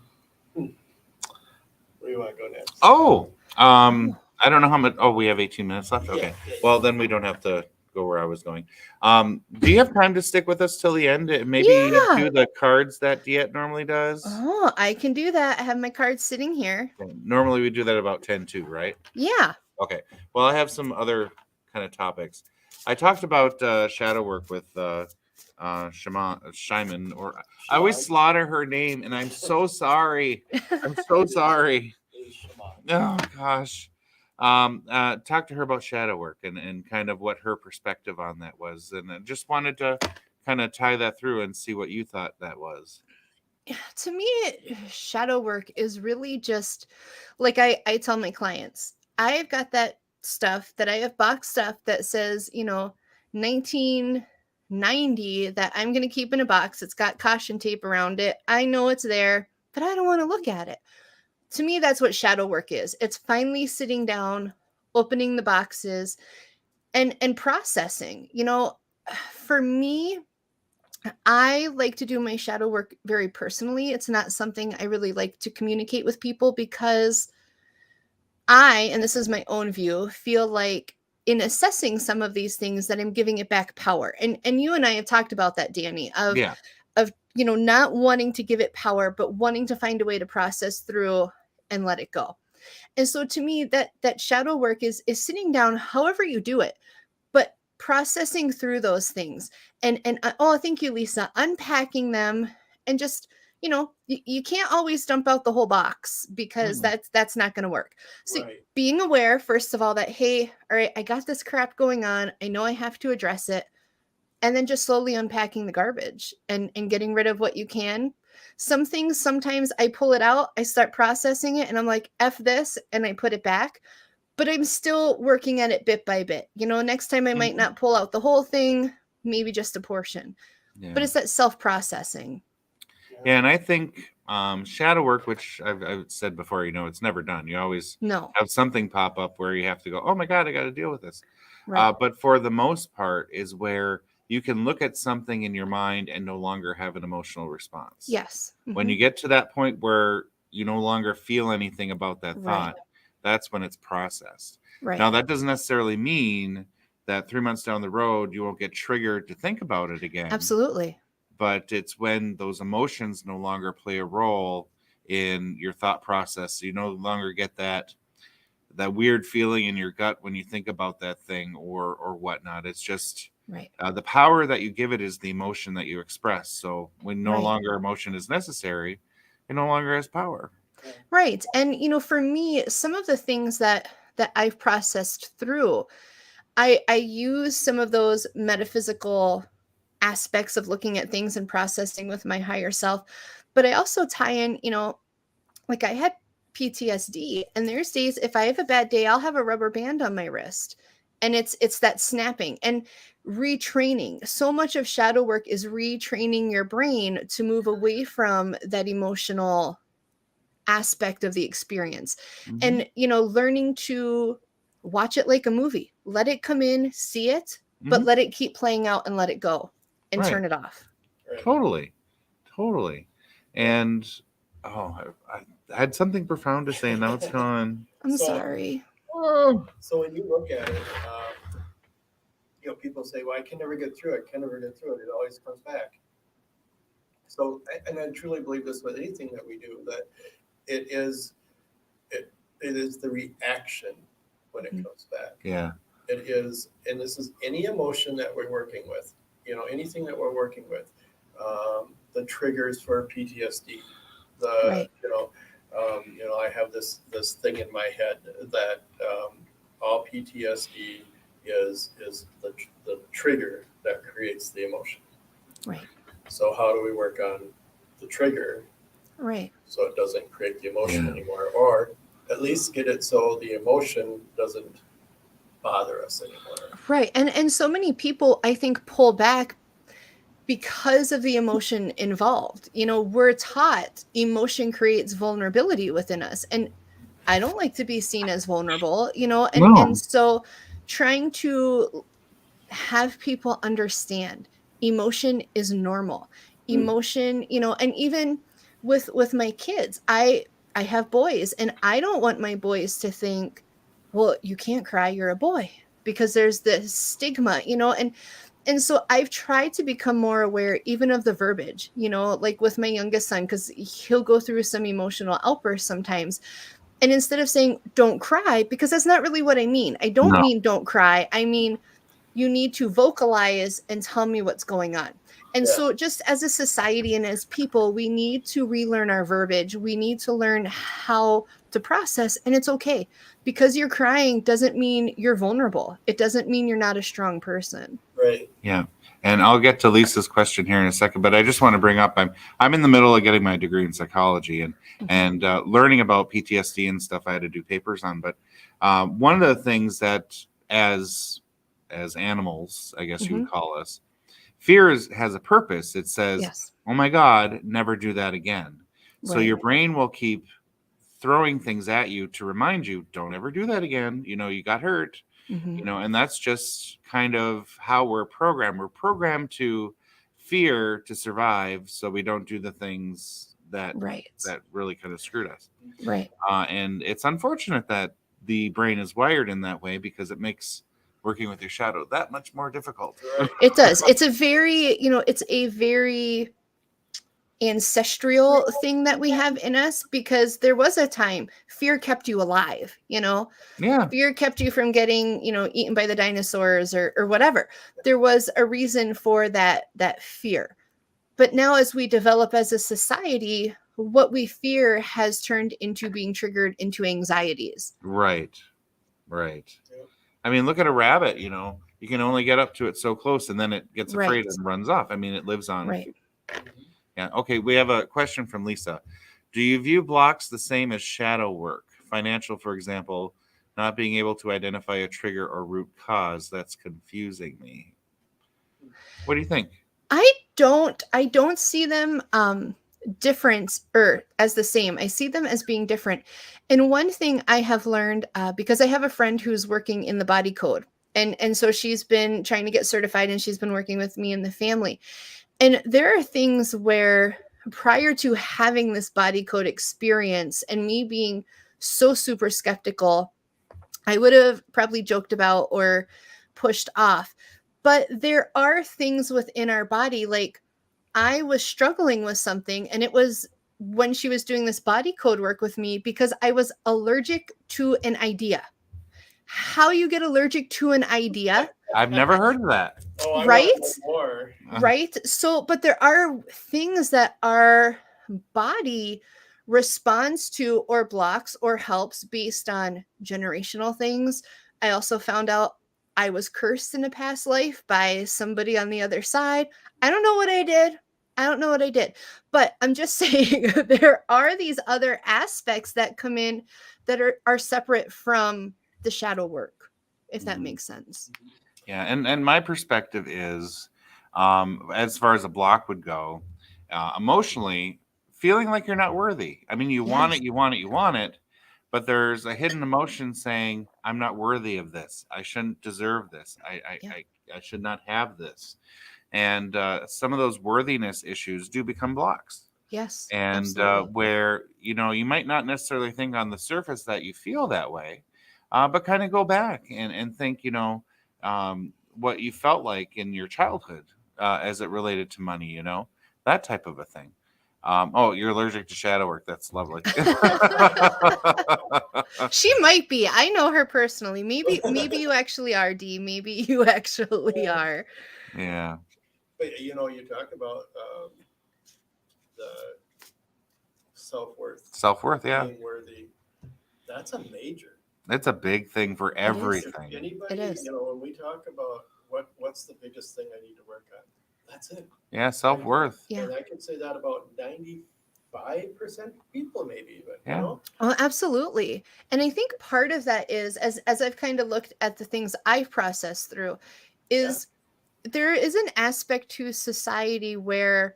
do you want to go next? Oh, I don't know how much. Oh, we have 18 minutes left. Okay. Yeah. Well, then we don't have to go where I was going. Do you have time to stick with us till the end? Maybe Yeah. do the cards that Diet normally does. Oh, I can do that. I have my cards sitting here. Normally we do that about 10 too, right? Yeah. Okay. Well, I have some other kind of topics. I talked about shadow work with Shyman, or I always slaughter her name, and I'm so sorry. I'm so sorry. Oh gosh. Talk to her about shadow work and kind of what her perspective on that was, and I just wanted to kind of tie that through and see what you thought that was. To me, shadow work is really just like I tell my clients, I've got that stuff that I have box stuff that says, 1990 that I'm going to keep in a box. It's got caution tape around it. I know it's there, but I don't want to look at it. To me, that's what shadow work is. It's finally sitting down, opening the boxes and processing. For me, I like to do my shadow work very personally. It's not something I really like to communicate with people because and this is my own view, feel like in assessing some of these things that I'm giving it back power. And you and I have talked about that, Danny, of not wanting to give it power, but wanting to find a way to process through and let it go. And so to me, that shadow work is sitting down, however you do it, but processing through those things and thank you, Lisa, unpacking them and just, you can't always dump out the whole box because that's not going to work. So being aware, first of all, that, hey, all right, I got this crap going on. I know I have to address it. And then just slowly unpacking the garbage and getting rid of what you can. Some things, sometimes I pull it out, I start processing it and I'm like, F this, and I put it back. But I'm still working at it bit by bit. Next time I might not pull out the whole thing, maybe just a portion. Yeah. But it's that self-processing. Yeah, and I think shadow work, which I've said before, it's never done. You always have something pop up where you have to go, oh my God, I got to deal with this. Right. But for the most part is where you can look at something in your mind and no longer have an emotional response. Yes. Mm-hmm. When you get to that point where you no longer feel anything about that thought, that's when it's processed. Right. Now, that doesn't necessarily mean that 3 months down the road, you won't get triggered to think about it again. Absolutely. But it's when those emotions no longer play a role in your thought process. You no longer get that weird feeling in your gut when you think about that thing or whatnot. It's just Right. the power that you give it is the emotion that you express. So when no Right. longer emotion is necessary, it no longer has power. Right. And for me, some of the things that I've processed through, I use some of those metaphysical aspects of looking at things and processing with my higher self, but I also tie in, like I had PTSD, and there's days if I have a bad day, I'll have a rubber band on my wrist, and it's that snapping and retraining. So much of shadow work is retraining your brain to move away from that emotional aspect of the experience, Mhm. and learning to watch it like a movie. Let it come in, see it, but Mhm. let it keep playing out and let it go and Right. turn it off. Right. Totally. And I had something profound to say, and now it's gone. I'm So- sorry. Oh. So when you look at it, people say, well, I can never get through it. It always comes back. So, and I truly believe this with anything that we do, that it is the reaction when it comes back. Yeah. It is, and this is any emotion that we're working with, anything that we're working with, the triggers for PTSD, Right. I have this thing in my head that all PTSD is the trigger that creates the emotion. Right. So how do we work on the trigger Right. so it doesn't create the emotion Yeah. anymore, or at least get it so the emotion doesn't bother us anymore? Right. And so many people, I think, pull back because of the emotion involved. We're taught emotion creates vulnerability within us. And I don't like to be seen as vulnerable, and, No. and so trying to have people understand emotion is normal. Emotion, and even with my kids, I have boys, and I don't want my boys to think, well, you can't cry, you're a boy, because there's this stigma, and so I've tried to become more aware even of the verbiage, like with my youngest son, because he'll go through some emotional outbursts sometimes. And instead of saying don't cry, because that's not really what I mean. I don't No. mean don't cry. I mean, you need to vocalize and tell me what's going on. And Yeah. so just as a society and as people, we need to relearn our verbiage. We need to learn how to process, and it's okay. Because you're crying doesn't mean you're vulnerable. It doesn't mean you're not a strong person. Right. Yeah. And I'll get to Lisa's question here in a second, but I just want to bring up I'm in the middle of getting my degree in psychology and learning about PTSD and stuff I had to do papers on. But one of the things that as animals, I guess you would call us, fear has a purpose. It says, Yes. oh my God, never do that again. So Right. your brain will keep throwing things at you to remind you, don't ever do that again. You got hurt. Mhm. And that's just kind of how we're programmed. We're programmed to fear to survive, so we don't do the things that Right. really kind of screwed us. Right. And it's unfortunate that the brain is wired in that way, because it makes working with your shadow that much more difficult. It does. It's a very, ancestral thing that we have in us, because there was a time fear kept you alive, Yeah. fear kept you from getting, eaten by the dinosaurs or whatever. There was a reason for that fear. But now as we develop as a society, what we fear has turned into being triggered into anxieties. Right. Yeah. I mean, look at a rabbit, you can only get up to it so close, and then it gets afraid Right. and runs off. I mean, it lives on. Right. Yeah. Okay. We have a question from Lisa. Do you view blocks the same as shadow work? Financial, for example, not being able to identify a trigger or root cause. That's confusing me. What do you think? I don't see them different or as the same. I see them as being different. And one thing I have learned, because I have a friend who's working in the body code, and so she's been trying to get certified, and she's been working with me and the family. And there are things where prior to having this body code experience and me being so super skeptical, I would have probably joked about or pushed off. But there are things within our body, like I was struggling with something, and it was when she was doing this body code work with me because I was allergic to an idea. How you get allergic to an idea? I've never heard of that. Oh, I Right? want more. Right? So, but there are things that our body responds to or blocks or helps based on generational things. I also found out I was cursed in a past life by somebody on the other side. I don't know what I did. But I'm just saying there are these other aspects that come in that are separate from the shadow work, if that makes sense. Yeah, and my perspective is, as far as a block would go, emotionally, feeling like you're not worthy. I mean, you want it, but there's a hidden emotion saying, I'm not worthy of this. I shouldn't deserve this. I should not have this. And some of those worthiness issues do become blocks. Yes. And where, you might not necessarily think on the surface that you feel that way, but kind of go back and think, what you felt like in your childhood as it related to money, that type of a thing. Oh, you're allergic to shadow work. That's lovely. She might be. I know her personally. Maybe you actually are, Dee. Maybe you actually are. Yeah. But you talk about the self-worth. Self-worth, yeah. Being worthy. That's a major. It's a big thing for everything. Anybody, It is. when we talk about what's the biggest thing I need to work on, that's it. Yeah, self-worth. Yeah. And I can say that about 95% people, maybe even. Yeah. Oh, absolutely. And I think part of that is, as I've kind of looked at the things I've processed through, is there is an aspect to society where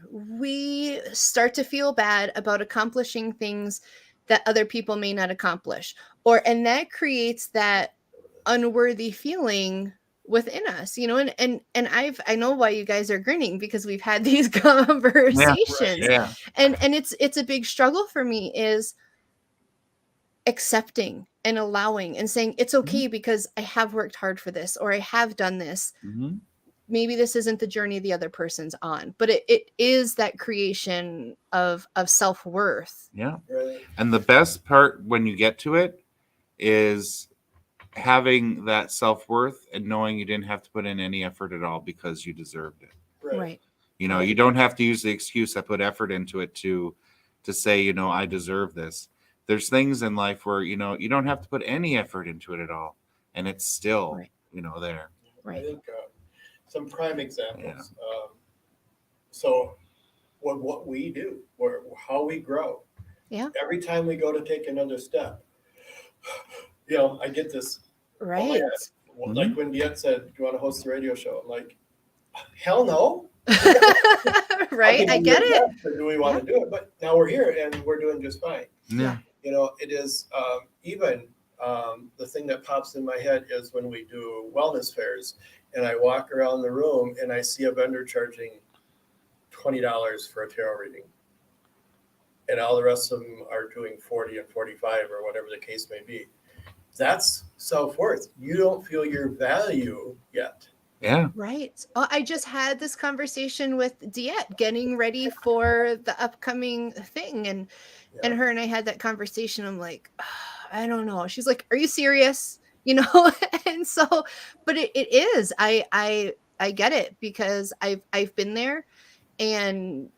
we start to feel bad about accomplishing things that other people may not accomplish, and that creates that unworthy feeling within us, and I know why you guys are grinning, because we've had these conversations. Yeah. And it's a big struggle for me, is accepting and allowing and saying it's okay because I have worked hard for this, or I have done this. Mm-hmm. Maybe this isn't the journey the other person's on, but it is that creation of self-worth. Yeah. Right. And the best part when you get to it is having that self-worth and knowing you didn't have to put in any effort at all because you deserved it. Right. You don't have to use the excuse I put effort into it to say, I deserve this. There's things in life where, you don't have to put any effort into it at all. And it's still, there. Right. I think some prime examples. So what we do, or how we grow. Yeah. Every time we go to take another step, I get this. Right. Like when Diet said, do you want to host the radio show? I'm like, hell no. Right. I get it. Do we want to do it? But now we're here and we're doing just fine. Yeah. It is even the thing that pops in my head is when we do wellness fairs and I walk around the room and I see a vendor charging $20 for a tarot reading. And all the rest of them are doing 40 and 45 or whatever the case may be. That's self-worth. You don't feel your value yet. Yeah. Right. Oh, I just had this conversation with Diet getting ready for the upcoming thing. And her and I had that conversation. I'm like, I don't know. She's like, are you serious? And so, but it is, I get it, because I've been there, and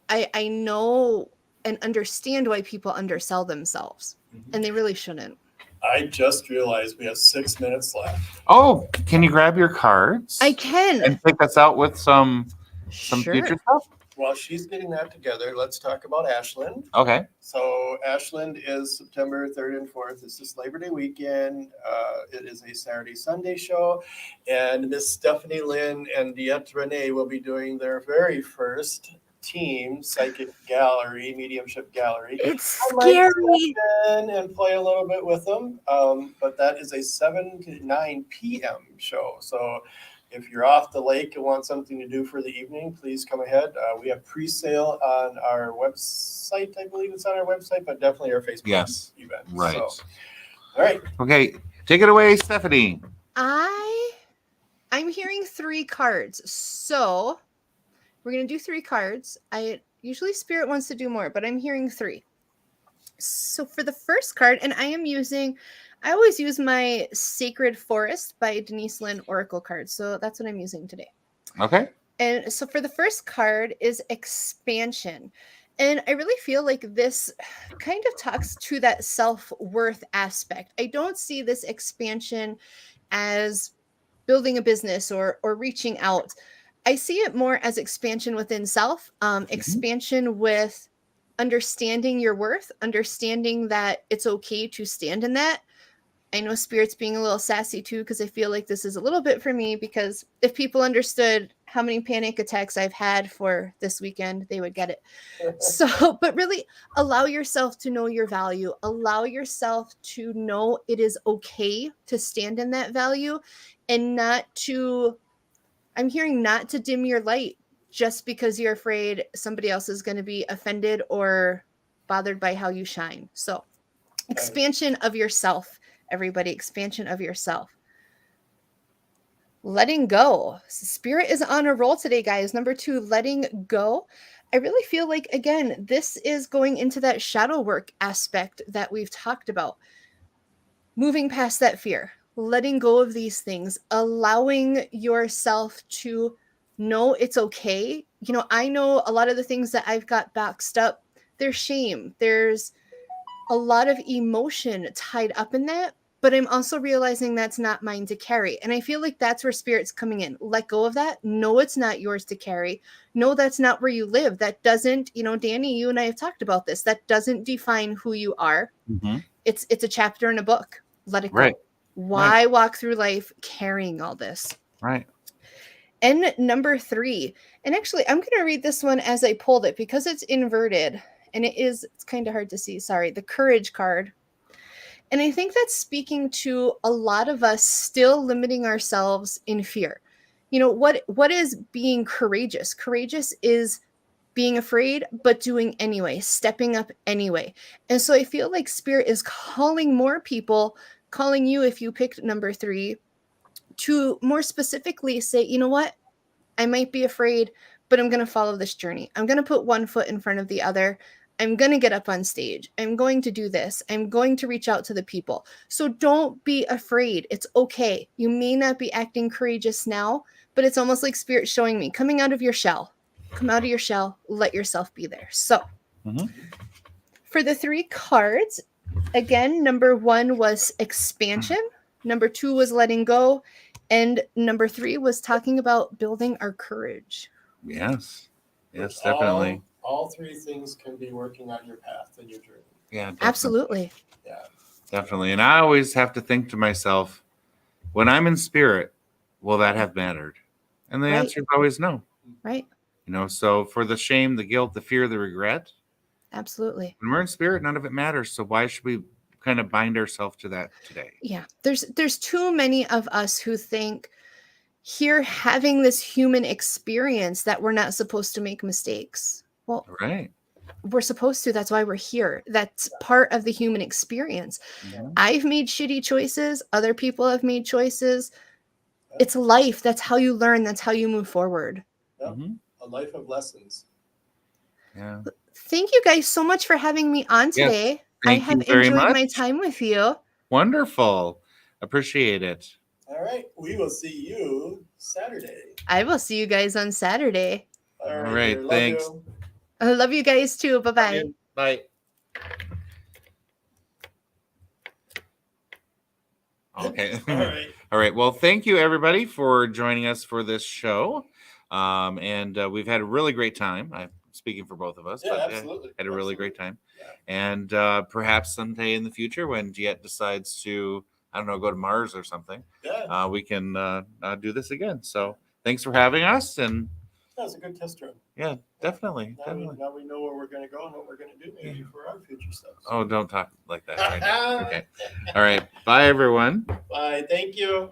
I know and understand why people undersell themselves, and they really shouldn't. I just realized we have 6 minutes left. Oh, can you grab your cards? I can. And take us out with some Sure. future stuff? While she's getting that together, let's talk about Ashland. Okay. So Ashland is September 3rd and 4th. It's this Labor Day weekend. It is a Saturday, Sunday show. And Miss Stephanie Lynn and Diet Renee will be doing their very first team psychic gallery, mediumship gallery. It's scary. And play a little bit with them. But that is a 7 to 9 p.m. show. So if you're off the lake and want something to do for the evening, please come ahead. We have pre-sale on our website. I believe it's on our website, but definitely our Facebook event. Right. So, all right. Okay. Take it away, Stephanie. I'm hearing 3 cards. So we're going to do 3 cards. Usually Spirit wants to do more, but I'm hearing 3. So for the first card, and I always use my Sacred Forest by Denise Lynn Oracle card. So that's what I'm using today. Okay. And so for the first card is expansion. And I really feel like this kind of talks to that self-worth aspect. I don't see this expansion as building a business or reaching out. I see it more as expansion within self, expansion with understanding your worth, understanding that it's okay to stand in that. I know Spirit's being a little sassy too, because I feel like this is a little bit for me, because if people understood how many panic attacks I've had for this weekend, they would get it. So, but really allow yourself to know your value. Allow yourself to know it is okay to stand in that value, and I'm hearing not to dim your light just because you're afraid somebody else is going to be offended or bothered by how you shine. So expansion of yourself, everybody, expansion of yourself. Letting go. Spirit is on a roll today, guys. Number 2, letting go. I really feel like, again, this is going into that shadow work aspect that we've talked about. Moving past that fear, letting go of these things, allowing yourself to know it's okay. You know, I know a lot of the things that I've got boxed up, there's shame. There's a lot of emotion tied up in that, but I'm also realizing that's not mine to carry. And I feel like that's where Spirit's coming in. Let go of that. No, it's not yours to carry. No, that's not where you live. That doesn't, Danny, you and I have talked about this. That doesn't define who you are. Mm-hmm. It's a chapter in a book. Let it go. Right. Why walk through life carrying all this? Right. And number 3, and actually I'm going to read this one as I pulled it because it's inverted and it's kind of hard to see. Sorry, the courage card. And I think that's speaking to a lot of us still limiting ourselves in fear. What is being courageous? Courageous is being afraid, but doing anyway, stepping up anyway. And so I feel like Spirit is calling more people, calling you if you picked number 3, to more specifically say, you know what? I might be afraid, but I'm going to follow this journey. I'm going to put one foot in front of the other. I'm going to get up on stage. I'm going to do this. I'm going to reach out to the people. So don't be afraid. It's okay. You may not be acting courageous now, but it's almost like Spirit showing me coming out of your shell. Come out of your shell. Let yourself be there. So for the 3 cards, again, number 1 was expansion. Number 2 was letting go. And number 3 was talking about building our courage. Yes. Yes, definitely. All 3 things can be working on your path and your journey. Yeah, definitely. Absolutely. Yeah. Definitely. And I always have to think to myself, when I'm in spirit, will that have mattered? And the answer is always no. Right. So for the shame, the guilt, the fear, the regret. Absolutely. When we're in spirit, none of it matters. So why should we kind of bind ourselves to that today? Yeah. There's too many of us who think here having this human experience that we're not supposed to make mistakes. Well, right. We're supposed to. That's why we're here. That's part of the human experience. Mm-hmm. I've made shitty choices. Other people have made choices. It's life. That's how you learn. That's how you move forward. Yep. Mm-hmm. A life of lessons. Yeah. Thank you guys so much for having me on today. I have enjoyed my time with you. Wonderful. Appreciate it. All right. We will see you Saturday. I will see you guys on Saturday. All right. Thanks. I love you guys too. Bye-bye. Bye. Okay. All right. All right. Well, thank you everybody for joining us for this show. And we've had a really great time. I'm speaking for both of us. Yeah, but absolutely. Had a really great time. Yeah. And perhaps someday in the future when Jet decides to, I don't know, go to Mars or something, we can do this again. So thanks for having us. And that was a good test run. Yeah, definitely. Now we know where we're going to go and what we're going to do maybe for our future stuff. Oh, don't talk like that right now. Okay. All right. Bye, everyone. Bye. Thank you.